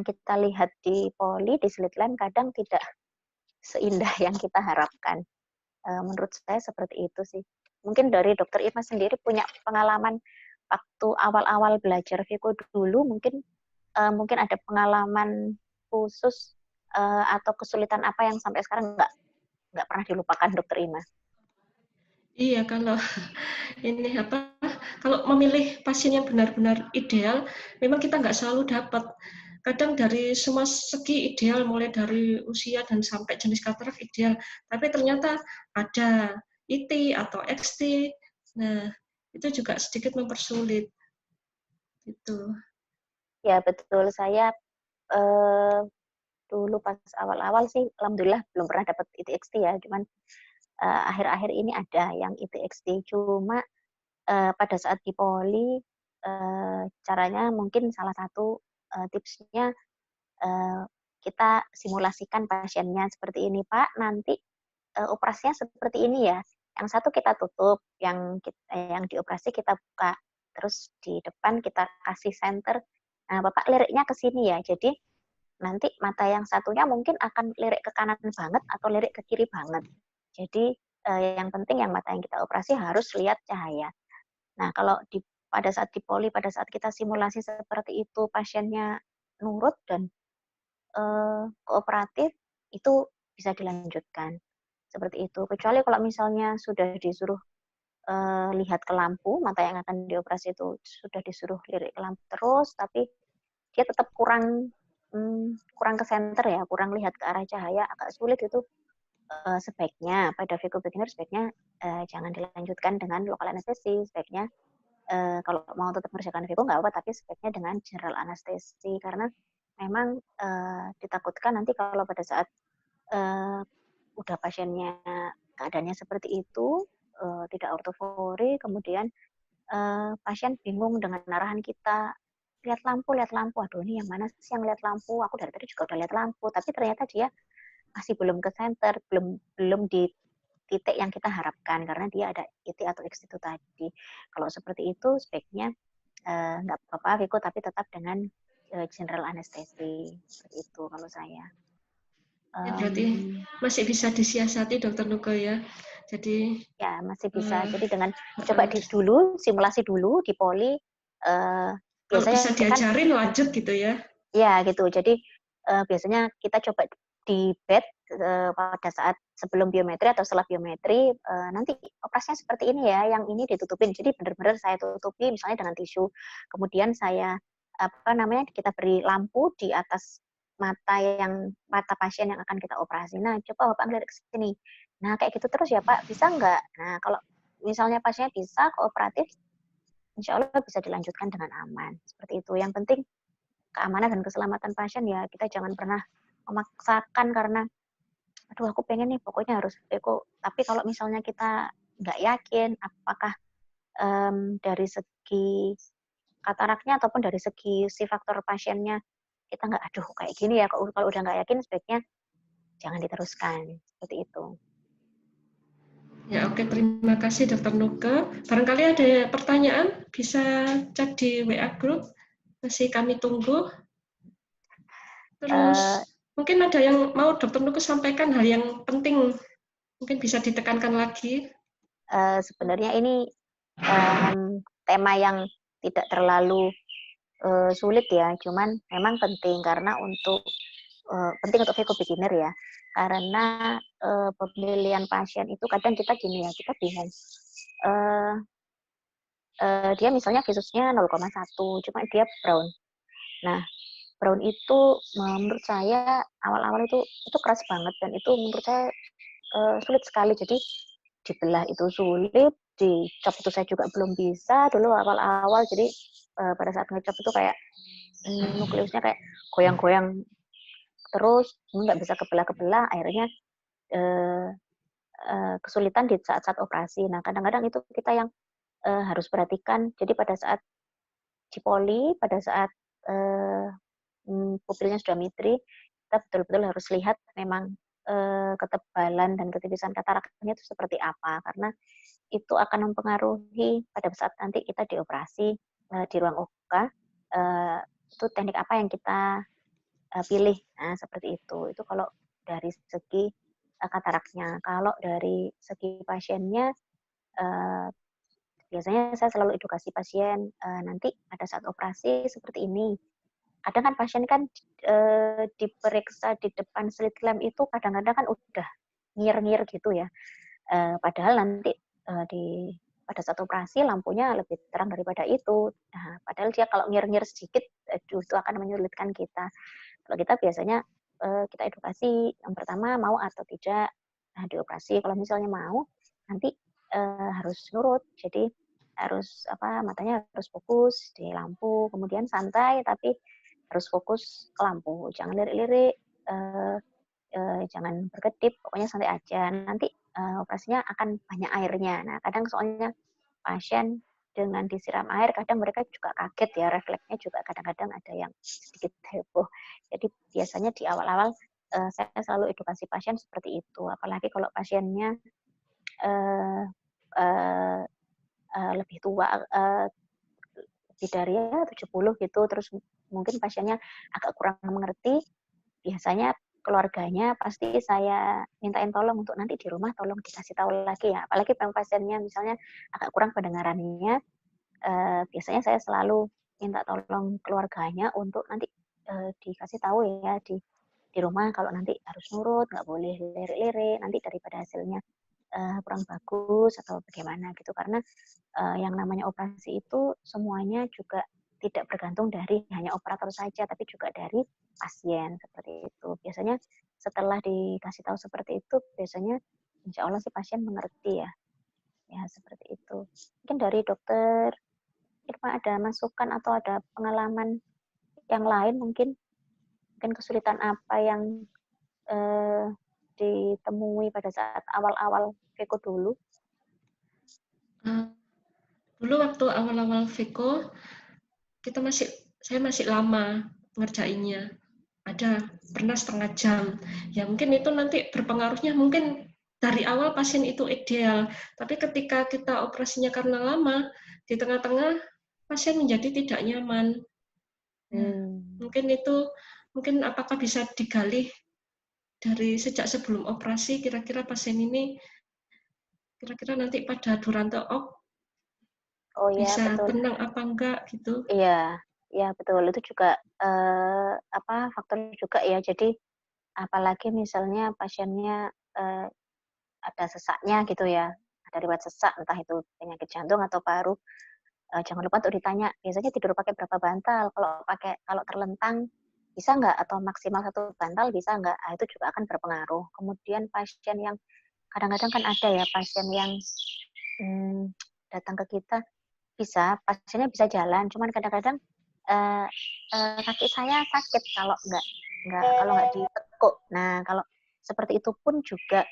kita lihat di poli di slit lamp kadang tidak seindah yang kita harapkan. Menurut saya seperti itu sih. Mungkin dari Dokter Irma sendiri punya pengalaman waktu awal-awal belajar Veko dulu, mungkin ada pengalaman khusus atau kesulitan apa yang sampai sekarang nggak pernah dilupakan, Dokter Irma? Iya, kalau ini kalau memilih pasien yang benar-benar ideal, memang kita nggak selalu dapat. Kadang dari semua segi ideal, mulai dari usia dan sampai jenis katarak ideal, tapi ternyata ada IT atau XT. Nah, itu juga sedikit mempersulit. Gitu. Ya betul, saya dulu pas awal-awal sih alhamdulillah belum pernah dapat ITXT ya, cuman akhir-akhir ini ada yang ITXT. Cuma pada saat di poli caranya mungkin salah satu tipsnya kita simulasikan pasiennya seperti ini, Pak, nanti operasinya seperti ini ya. Yang satu kita tutup, yang dioperasi kita buka. Terus di depan kita kasih senter. Nah, Bapak liriknya ke sini ya. Jadi nanti mata yang satunya mungkin akan lirik ke kanan banget atau lirik ke kiri banget. Jadi yang penting yang mata yang kita operasi harus lihat cahaya. Nah, kalau pada saat di poli, pada saat kita simulasi seperti itu, pasiennya nurut dan kooperatif, itu bisa dilanjutkan. Seperti itu. Kecuali kalau misalnya sudah disuruh lihat ke lampu, mata yang akan dioperasi itu sudah disuruh lirik ke lampu terus, tapi dia tetap kurang ke center ya, kurang lihat ke arah cahaya, agak sulit itu. Sebaiknya pada Vico beginner sebaiknya jangan dilanjutkan dengan lokal anestesi, sebaiknya kalau mau tetap mengerjakan Vico nggak apa, tapi sebaiknya dengan general anestesi, karena memang ditakutkan nanti kalau pada saat udah pasiennya keadaannya seperti itu, tidak ortofori, kemudian pasien bingung dengan arahan kita, lihat lampu, aduh ini yang mana sih yang lihat lampu, aku dari tadi juga udah lihat lampu, tapi ternyata dia masih belum ke center, belum di titik yang kita harapkan, karena dia ada IT atau X itu tadi. Kalau seperti itu, sebaiknya nggak apa-apa, Viko, tapi tetap dengan general anestesi, seperti itu kalau saya. Ya, berarti masih bisa disiasati Dokter Nuke ya. Jadi ya masih bisa. Jadi dengan coba dulu simulasi dulu di poli. Kalau Biasanya bisa diajarin kan, lanjut gitu ya. Ya gitu. Jadi biasanya kita coba di bed pada saat sebelum biometri atau setelah biometri, nanti operasinya seperti ini ya, yang ini ditutupin. Jadi benar-benar saya tutupi misalnya dengan tisu. Kemudian saya kita beri lampu di atas mata pasien yang akan kita operasi. Nah, coba Bapak ngelirik ke sini. Nah, kayak gitu terus ya Pak, bisa nggak? Nah, kalau misalnya pasiennya bisa kooperatif, insya Allah bisa dilanjutkan dengan aman. Seperti itu. Yang penting keamanan dan keselamatan pasien ya, kita jangan pernah memaksakan karena, aduh aku pengen nih pokoknya harus Eko. Tapi kalau misalnya kita nggak yakin apakah dari segi kataraknya ataupun dari segi si faktor pasiennya, kita nggak, aduh kayak gini ya, kalau udah nggak yakin sebaiknya jangan diteruskan, seperti itu. Ya oke, terima kasih Dokter Nuke. Barangkali ada pertanyaan, bisa cek di WA Group, masih kami tunggu. Terus mungkin ada yang mau Dokter Nuke sampaikan hal yang penting, mungkin bisa ditekankan lagi. Sebenarnya ini tema yang tidak terlalu sulit ya, cuman memang penting karena penting untuk Vico beginner ya, karena pemilihan pasien itu kadang kita gini ya, kita bingung. Dia misalnya visusnya 0,1, cuma dia brown. Nah, brown itu menurut saya awal-awal itu keras banget dan itu menurut saya sulit sekali. Jadi dibelah itu sulit, dicop itu saya juga belum bisa dulu awal-awal. Jadi pada saat ngecop itu kayak nukleusnya kayak goyang-goyang terus, nggak bisa kebelah-kebelah, akhirnya kesulitan di saat-saat operasi. Nah, kadang-kadang itu kita yang harus perhatikan. Jadi pada saat cipoli, pada saat pupilnya sudah mitri, kita betul-betul harus lihat memang ketebalan dan ketipisan kataraknya itu seperti apa, karena itu akan mempengaruhi pada saat nanti kita dioperasi di ruang OK, itu teknik apa yang kita pilih. Nah, seperti itu. Itu kalau dari segi kataraknya. Kalau dari segi pasiennya, biasanya saya selalu edukasi pasien, nanti pada saat operasi seperti ini. Kadang kan pasien kan diperiksa di depan slit lamp itu kadang-kadang kan udah ngir-ngir gitu ya. Padahal nanti pada saat operasi lampunya lebih terang daripada itu. Nah, padahal dia kalau ngir-ngir sedikit, itu akan menyulitkan kita. Kalau kita biasanya kita edukasi yang pertama mau atau tidak dioperasi. Kalau misalnya mau, nanti harus nurut. Jadi harus matanya harus fokus di lampu, kemudian santai tapi harus fokus ke lampu, jangan lirik-lirik. jangan berkedip, pokoknya santai aja. Nanti operasinya akan banyak airnya. Nah, kadang soalnya pasien dengan disiram air, kadang mereka juga kaget ya, refleksnya juga kadang-kadang ada yang sedikit heboh. Jadi biasanya di awal-awal saya selalu edukasi pasien seperti itu. Apalagi kalau pasiennya uh, uh, lebih tua, lebih dari 70 gitu, terus mungkin pasiennya agak kurang mengerti, biasanya keluarganya pasti saya mintain tolong untuk nanti di rumah tolong dikasih tahu lagi ya. Apalagi pasiennya misalnya agak kurang pendengarannya, biasanya saya selalu minta tolong keluarganya untuk nanti dikasih tahu ya di rumah kalau nanti harus nurut, nggak boleh lirik-lirik, nanti daripada hasilnya kurang bagus atau bagaimana gitu. Karena yang namanya operasi itu semuanya juga tidak bergantung dari hanya operator saja, tapi juga dari pasien seperti itu. Biasanya setelah dikasih tahu seperti itu, biasanya insya Allah si pasien mengerti ya. Ya seperti itu. Mungkin dari dokter Irma ada masukan atau ada pengalaman yang lain mungkin kesulitan apa yang ditemui pada saat awal-awal Veko dulu? Dulu waktu awal-awal Veko, saya masih lama ngerjainnya. Ada pernah setengah jam. Ya mungkin itu nanti berpengaruhnya mungkin dari awal pasien itu ideal, tapi ketika kita operasinya karena lama, di tengah-tengah pasien menjadi tidak nyaman. Nah, mungkin apakah bisa digali dari sejak sebelum operasi, kira-kira pasien ini kira-kira nanti pada Durante Op bisa betul. tenang apa enggak gitu. Iya, ya betul. Itu juga faktor juga ya. Jadi apalagi misalnya pasiennya ada sesaknya gitu ya, ada riwayat sesak, entah itu penyakit jantung atau paru. Jangan lupa untuk ditanya, biasanya tidur pakai berapa bantal? Kalau terlentang bisa nggak? Atau maksimal 1 bantal bisa nggak? Nah, itu juga akan berpengaruh. Kemudian pasien yang kadang-kadang kan ada ya pasien yang datang ke kita pasiennya bisa jalan, cuman kadang-kadang kaki saya sakit kalau nggak ditekuk. Nah, kalau seperti itu pun juga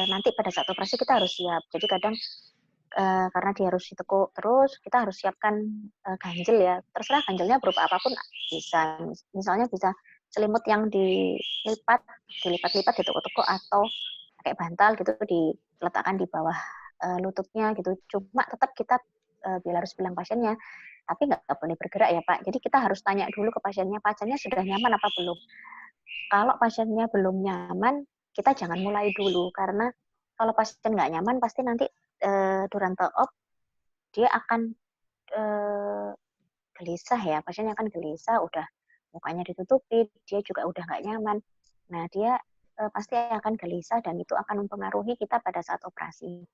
nanti pada saat operasi kita harus siap. Jadi kadang karena dia harus ditekuk terus, kita harus siapkan ganjel ya. Terserah ganjelnya berupa apapun bisa. Misalnya bisa selimut yang dilipat-lipat, ditekuk-tekuk atau pakai bantal gitu diletakkan di bawah lututnya gitu. Cuma tetap kita harus bilang pasiennya, tapi nggak boleh bergerak ya Pak. Jadi kita harus tanya dulu ke pasiennya sudah nyaman apa belum. Kalau pasiennya belum nyaman, kita jangan mulai dulu karena kalau pasien nggak nyaman pasti nanti Durante Op dia akan gelisah ya, pasiennya akan gelisah, udah mukanya ditutupi, dia juga udah nggak nyaman. Nah dia pasti akan gelisah dan itu akan mempengaruhi kita pada saat operasi.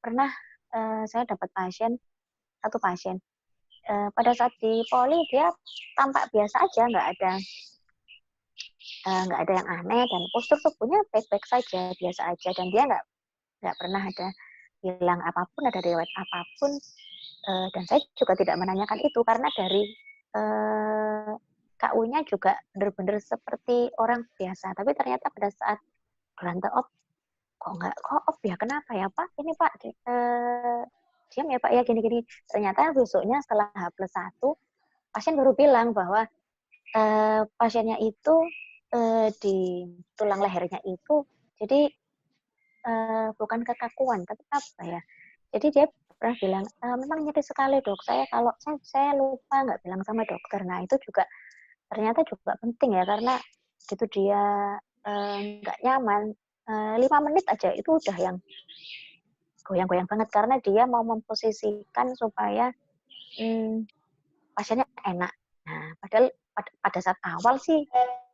Pernah saya dapat satu pasien pada saat di poli dia tampak biasa aja, nggak ada yang aneh dan postur tubuhnya baik-baik saja, biasa aja, dan dia nggak pernah ada bilang apapun, ada riwayat apapun, dan saya juga tidak menanyakan itu karena dari KU-nya juga benar-benar seperti orang biasa, tapi ternyata pada saat Durante Op kok op ya, kenapa ya Pak, ini Pak diam ya Pak ya gini-gini. Ternyata besoknya setelah H+1 pasien baru bilang bahwa pasiennya itu di tulang lehernya itu jadi bukan kekakuan tapi apa ya, jadi dia pernah bilang memang nyeri sekali dok, saya lupa nggak bilang sama dokter. Nah itu juga ternyata juga penting ya, karena gitu dia nggak nyaman 5 menit aja itu udah yang goyang-goyang banget karena dia mau memposisikan supaya pasiennya enak. Nah, padahal pada saat awal sih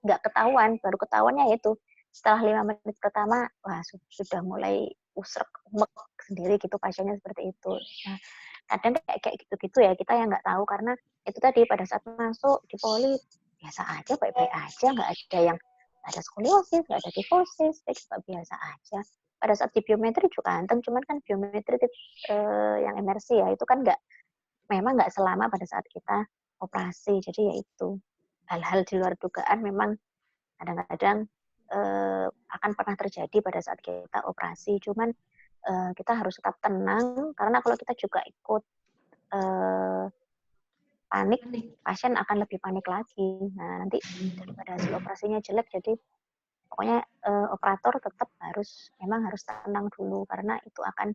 nggak ketahuan, baru ketahuannya itu setelah 5 menit pertama, wah sudah mulai usrek, umek sendiri gitu pasiennya seperti itu. Nah, kadang kayak gitu-gitu ya, kita yang nggak tahu karena itu tadi pada saat masuk di poli biasa aja, baik-baik aja, nggak ada yang ada skoliosis, nggak ada kifosis, juga biasa aja. Pada saat di biometri juga anteng, cuman kan biometri yang MRC ya, itu kan memang nggak selama pada saat kita operasi. Jadi ya itu hal-hal di luar dugaan memang kadang-kadang akan pernah terjadi pada saat kita operasi. Cuman kita harus tetap tenang karena kalau kita juga ikut panik, pasien akan lebih panik lagi. Nah, nanti daripada hasil operasinya jelek, jadi pokoknya operator tetap memang harus tenang dulu karena itu akan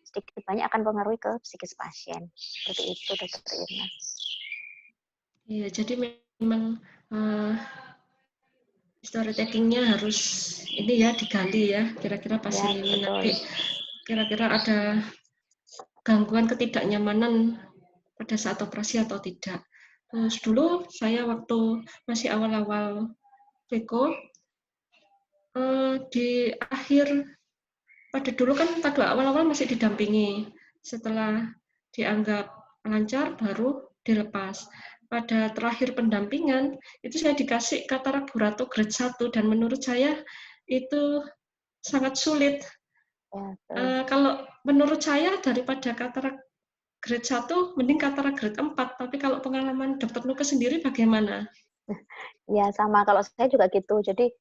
sedikit banyak akan mempengaruhi ke psikis pasien. Seperti itu, Dokter Irna. Iya, jadi memang history taking-nya harus ini ya digali ya. Kira-kira pasien Ya, ini betul. nanti kira-kira ada gangguan ketidaknyamanan pada saat operasi atau tidak. Terus dulu saya waktu masih awal-awal Veko, di pada dulu kan pada awal-awal masih didampingi. Setelah dianggap lancar baru dilepas. Pada terakhir pendampingan itu saya dikasih katarak burato grade 1 dan menurut saya itu sangat sulit. Ya, Kalau menurut saya daripada katarak grade 1 mending katarak grade 4, tapi kalau pengalaman Dokter Nuke sendiri bagaimana? ya sama. Kalau saya juga gitu. Jadi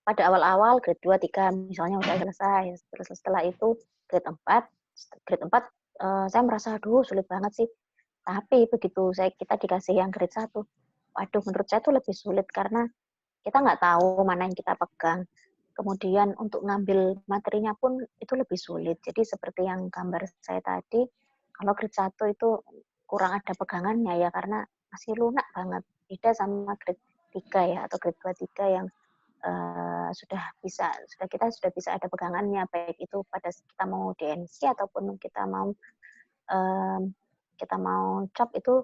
pada awal-awal grade 2, 3 misalnya udah selesai. Terus setelah itu grade 4 saya merasa aduh sulit banget sih. Tapi begitu kita dikasih yang grade 1, waduh menurut saya itu lebih sulit karena kita nggak tahu mana yang kita pegang. Kemudian untuk ngambil materinya pun itu lebih sulit. Jadi seperti yang gambar saya tadi, kalau grade 1 itu kurang ada pegangannya ya karena masih lunak banget. Beda sama grade 3 ya atau grade 2, 3 yang kita sudah bisa ada pegangannya, baik itu pada kita mau DNC ataupun kita mau chop itu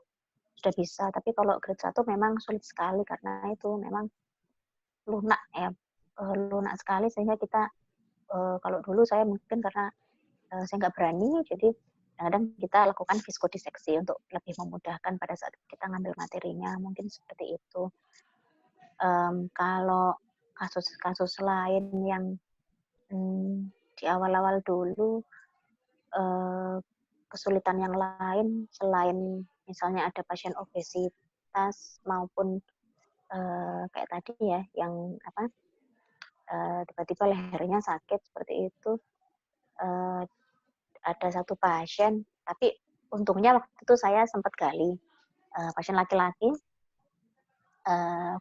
sudah bisa. Tapi kalau grade 1 memang sulit sekali karena itu memang lunak ya, lunak sekali sehingga kita kalau dulu saya mungkin karena saya nggak berani, jadi kadang kita lakukan viskodiseksi untuk lebih memudahkan pada saat kita ngambil materinya, mungkin seperti itu. Kalau kasus-kasus lain yang di awal-awal dulu, kesulitan yang lain selain misalnya ada pasien obesitas maupun kayak tadi ya, yang tiba-tiba lehernya sakit seperti itu. Ada satu pasien, tapi untungnya waktu itu saya sempat gali pasien laki-laki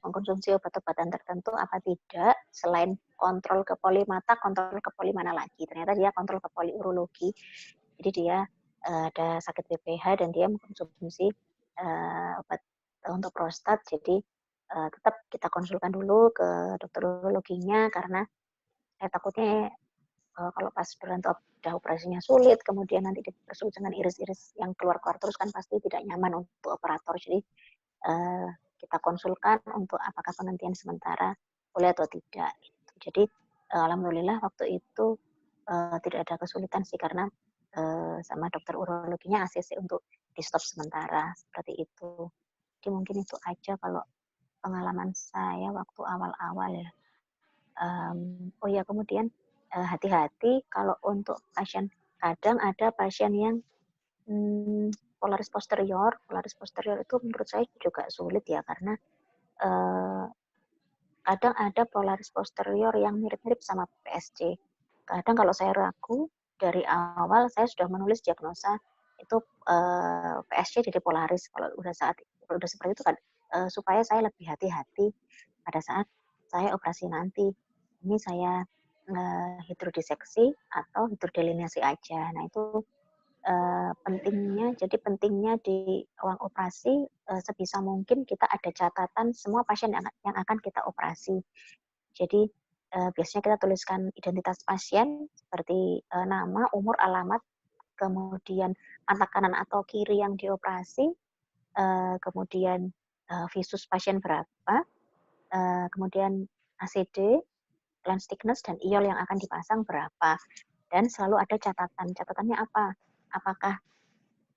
mengkonsumsi obat-obatan tertentu apa tidak, selain kontrol ke poli mata, kontrol ke poli mana lagi. Ternyata dia kontrol ke poli urologi. Jadi dia ada sakit BPH dan dia mengkonsumsi obat untuk prostat. Jadi tetap kita konsulkan dulu ke dokter urologinya karena saya takutnya kalau pas udah operasinya sulit, kemudian nanti dipersulit dengan iris-iris yang keluar-keluar terus kan pasti tidak nyaman untuk operator. Jadi kita konsulkan untuk apakah penghentian sementara boleh atau tidak. Jadi alhamdulillah waktu itu tidak ada kesulitan sih karena sama dokter urologinya ACC untuk di stop sementara seperti itu. Jadi mungkin itu aja kalau pengalaman saya waktu awal-awal ya. Oh ya kemudian hati-hati kalau untuk pasien, kadang ada pasien yang polaris posterior itu menurut saya juga sulit ya karena kadang ada polaris posterior yang mirip-mirip sama PSG. Kadang kalau saya ragu dari awal saya sudah menulis diagnosa itu PSG jadi polaris. Kalau udah seperti itu kan supaya saya lebih hati-hati pada saat saya operasi nanti. Ini saya hidrodiseksi atau hidrodelineasi aja. Nah itu pentingnya di ruang operasi sebisa mungkin kita ada catatan semua pasien yang akan kita operasi. Jadi biasanya kita tuliskan identitas pasien seperti nama, umur, alamat, kemudian mata kanan atau kiri yang dioperasi, kemudian visus pasien berapa, kemudian ACD, lens thickness, dan IOL yang akan dipasang berapa. Dan selalu ada catatan. Catatannya apa? Apakah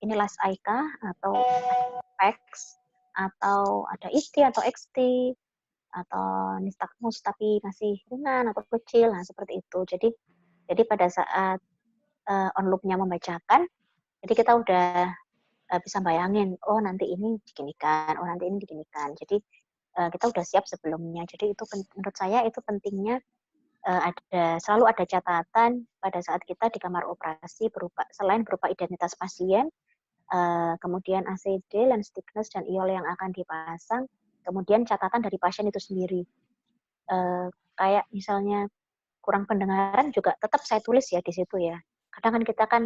ini last IK atau PEX atau ada IST atau XT atau nystagmus tapi masih ringan atau kecil, nah seperti itu. Jadi pada saat on loop-nya membacakan, jadi kita udah bisa bayangin, oh nanti ini diginikan, oh nanti ini diginikan. Jadi kita udah siap sebelumnya. Jadi itu menurut saya itu pentingnya selalu ada catatan pada saat kita di kamar operasi selain berupa identitas pasien, kemudian ACD, lens thickness dan IOL yang akan dipasang, kemudian catatan dari pasien itu sendiri. Kayak misalnya kurang pendengaran juga tetap saya tulis ya di situ ya. Kadang kan kita kan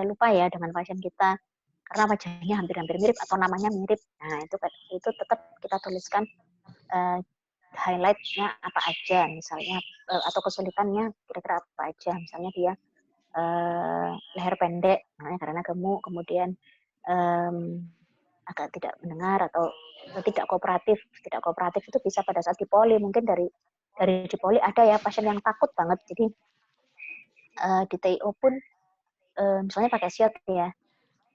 lupa ya dengan pasien kita karena wajahnya hampir-hampir mirip atau namanya mirip. Nah itu tetap kita tuliskan highlight-nya apa aja misalnya atau kesulitannya kira-kira apa aja. Misalnya dia leher pendek karena gemuk, kemudian agak tidak mendengar atau tidak kooperatif. Tidak kooperatif itu bisa pada saat dipoli. Mungkin dari dipoli ada ya pasien yang takut banget. Jadi di TIO pun misalnya pakai siot ya.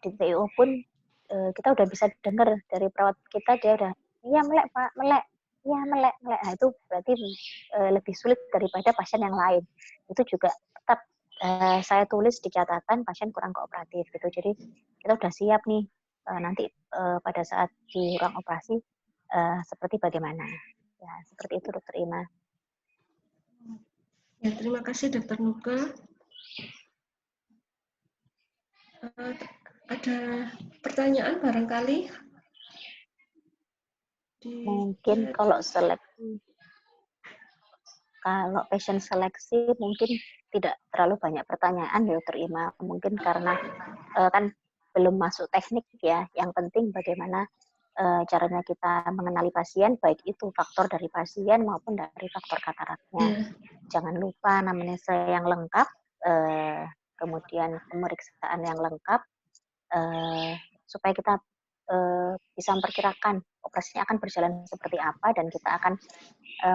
Di TIO pun kita udah bisa dengar dari perawat kita, dia udah iya melek Pak, melek. Iya melek. Nah itu berarti lebih sulit daripada pasien yang lain. Itu juga tetap saya tulis di catatan pasien kurang kooperatif gitu. Jadi kita udah siap nih nanti pada saat di ruang operasi seperti bagaimana. Ya, seperti itu Dokter Ima. Ya, terima kasih Dokter Nuka. Ada pertanyaan barangkali? Mungkin kalau pasien seleksi mungkin tidak terlalu banyak pertanyaan ya Dokter Ima. Mungkin karena kan belum masuk teknik ya. Yang penting bagaimana caranya kita mengenali pasien, baik itu faktor dari pasien maupun dari faktor kataraknya. Jangan lupa anamnesa yang lengkap, kemudian pemeriksaan yang lengkap, supaya kita bisa memperkirakan operasinya akan berjalan seperti apa dan kita akan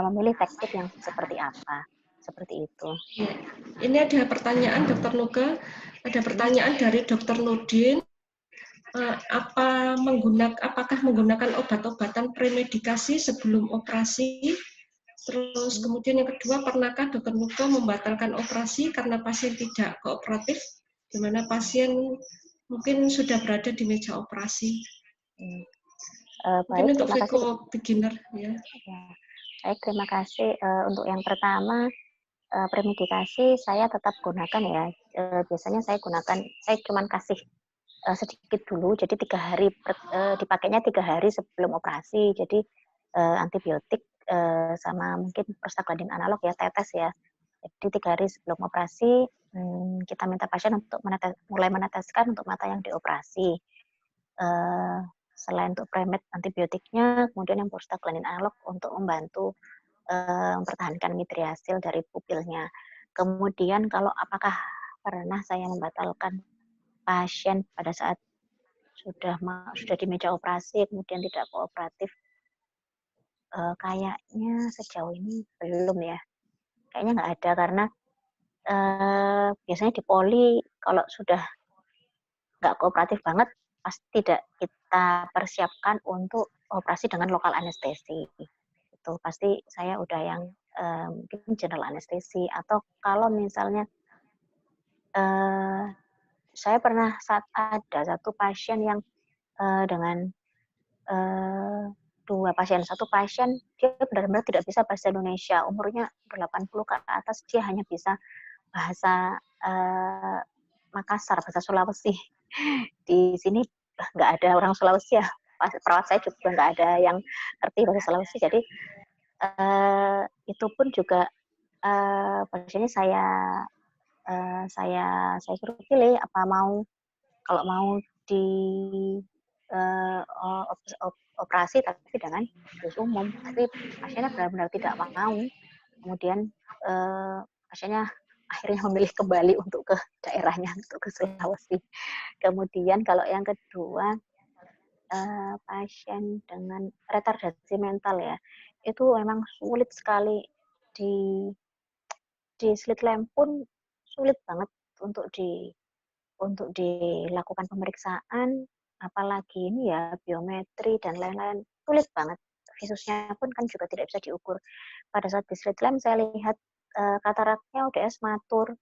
memilih teknik yang seperti apa. Seperti itu. Ya. Ini ada pertanyaan Dokter Nuka, ada pertanyaan dari Dokter Nudin. Apakah menggunakan obat-obatan premedikasi sebelum operasi? Terus kemudian yang kedua, pernahkah Dokter Nuka membatalkan operasi karena pasien tidak kooperatif, di mana pasien mungkin sudah berada di meja operasi? Mungkin Baik, untuk terima kasih. beginner ya. Baik, terima kasih. Untuk yang pertama, premedikasi saya tetap gunakan ya. Biasanya saya cuma kasih sedikit dulu, jadi 3 hari dipakainya 3 hari sebelum operasi. Jadi antibiotik sama mungkin prostaglandin analog ya, tetes ya. Jadi 3 hari sebelum operasi kita minta pasien untuk mulai meneteskan untuk mata yang dioperasi. Selain untuk premed antibiotiknya, kemudian yang prostaglandin analog untuk membantu mempertahankan midriasil dari pupilnya. Kemudian kalau apakah pernah saya membatalkan pasien pada saat sudah di meja operasi kemudian tidak kooperatif, kayaknya sejauh ini belum ya. Kayaknya nggak ada karena biasanya di poli kalau sudah nggak kooperatif banget pasti tidak kita persiapkan untuk operasi dengan lokal anestesi. Itu pasti saya udah yang mungkin general anestesi, atau kalau misalnya saya pernah ada satu pasien yang dengan 2 pasien. Satu pasien dia benar-benar tidak bisa bahasa Indonesia, umurnya 80 ke atas, dia hanya bisa bahasa Makassar, bahasa Sulawesi. Di sini nggak ada orang Sulawesi ya, perawat saya juga nggak ada yang ngerti bahasa Sulawesi, jadi itu pun juga pasiennya saya suruh pilih apa kalau mau di operasi tapi dengan bis umum, tapi pasiennya benar-benar tidak mau. Kemudian pasiennya akhirnya memilih kembali untuk ke daerahnya, untuk ke Sulawesi. Kemudian kalau yang kedua, pasien dengan retardasi mental ya, itu memang sulit sekali di slit lamp pun sulit banget untuk dilakukan pemeriksaan, apalagi ini ya biometri dan lain-lain, sulit banget. Visusnya pun kan juga tidak bisa diukur. Pada saat di slit lamp saya lihat kataraknya UDS matur.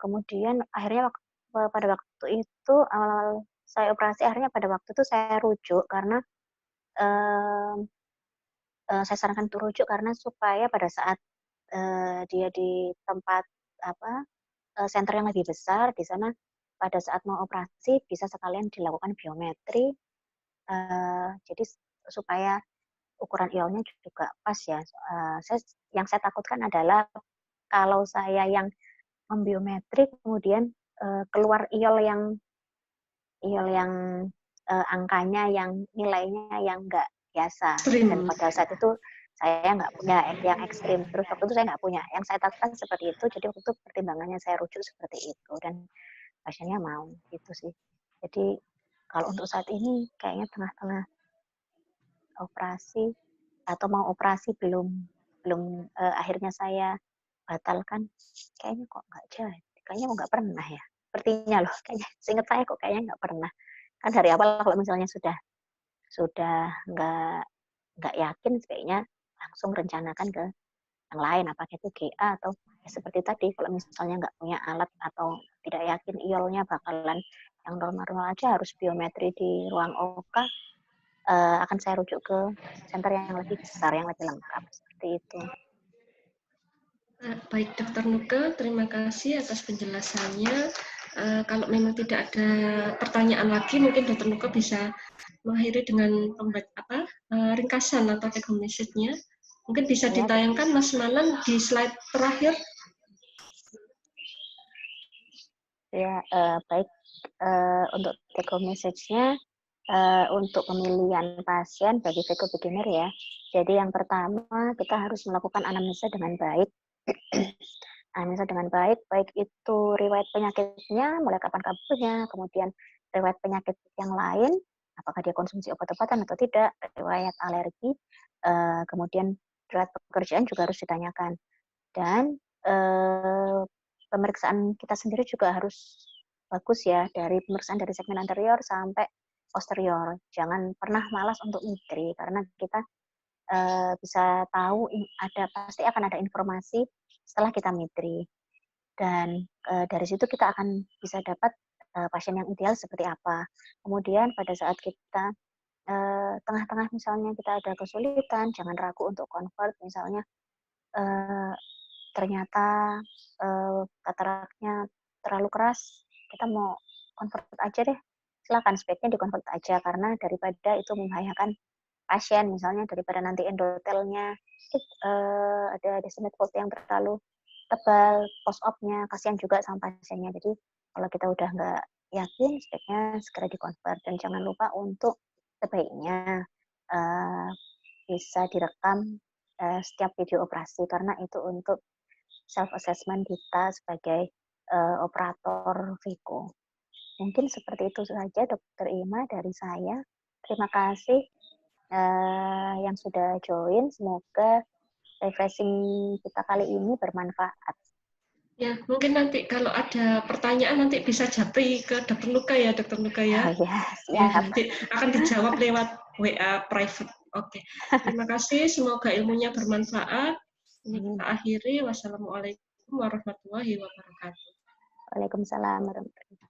Kemudian akhirnya pada waktu itu awal-awal saya operasi, akhirnya pada waktu itu saya rujuk karena saya sarankan untuk rujuk karena supaya pada saat dia di tempat center yang lebih besar, di sana pada saat mau operasi bisa sekalian dilakukan biometri, jadi supaya ukuran iolnya juga pas ya. Yang saya takutkan adalah kalau saya yang membiometri kemudian keluar iol yang angkanya yang nilainya yang nggak biasa, dan pada saat itu saya nggak punya yang ekstrim. Terus waktu itu saya nggak punya. Yang saya takutkan seperti itu. Jadi waktu itu pertimbangannya saya rujuk seperti itu dan pasiennya mau gitu sih. Jadi kalau untuk saat ini kayaknya tengah-tengah operasi atau mau operasi belum akhirnya saya batalkan. Kayaknya kok nggak jadi. Kayaknya kok nggak pernah ya. Sepertinya loh. Kayaknya seingat saya kok kayaknya nggak pernah. Kan dari awal kalau misalnya sudah nggak yakin sebaiknya langsung rencanakan ke yang lain, apakah itu GA atau ya seperti tadi kalau misalnya nggak punya alat atau tidak yakin iolnya bakalan yang normal-normal aja harus biometri di ruang OK, akan saya rujuk ke center yang lebih besar, yang lebih lengkap seperti itu. Baik, Dr. Nuke, terima kasih atas penjelasannya. Kalau memang tidak ada pertanyaan lagi, mungkin Dr. Nuke bisa mengakhiri dengan ringkasan atau take home message-nya. Mungkin bisa ditayangkan Mas Manan di slide terakhir. Ya, baik. Untuk take home message-nya, untuk pemilihan pasien bagi VECO beginner ya. Jadi yang pertama kita harus melakukan anamnesa dengan baik. Anamnesa dengan baik itu riwayat penyakitnya, mulai kapan kaburnya, kemudian riwayat penyakit yang lain, apakah dia konsumsi obat-obatan atau tidak, riwayat alergi, kemudian riwayat pekerjaan juga harus ditanyakan. Dan pemeriksaan kita sendiri juga harus bagus ya, dari pemeriksaan dari segmen anterior sampai posterior. Jangan pernah malas untuk mitri, karena kita bisa tahu pasti akan ada informasi setelah kita mitri. Dan dari situ kita akan bisa dapat pasien yang ideal seperti apa. Kemudian pada saat kita tengah-tengah misalnya kita ada kesulitan, jangan ragu untuk convert. Misalnya ternyata kataraknya terlalu keras, kita mau convert aja deh. Silakan, sebaiknya di-convert aja, karena daripada itu membahayakan pasien, misalnya daripada nanti endotelnya ada descended fold yang terlalu tebal, post-op-nya, kasihan juga sama pasiennya. Jadi kalau kita udah nggak yakin, sebaiknya segera di-convert. Dan jangan lupa untuk sebaiknya bisa direkam setiap video operasi, karena itu untuk self-assessment kita sebagai operator VECO. Mungkin seperti itu saja Dr. Ima dari saya. Terima kasih yang sudah join. Semoga refreshing kita kali ini bermanfaat. Ya, mungkin nanti kalau ada pertanyaan nanti bisa japri ke Dr. Nuka ya, Dr. Nuka ya. Oh, ya, Ya, nanti akan dijawab lewat WA private. Oke. Terima kasih, semoga ilmunya bermanfaat. Ini kita akhiri. Wassalamualaikum warahmatullahi wabarakatuh. Waalaikumsalam warahmatullahi wabarakatuh.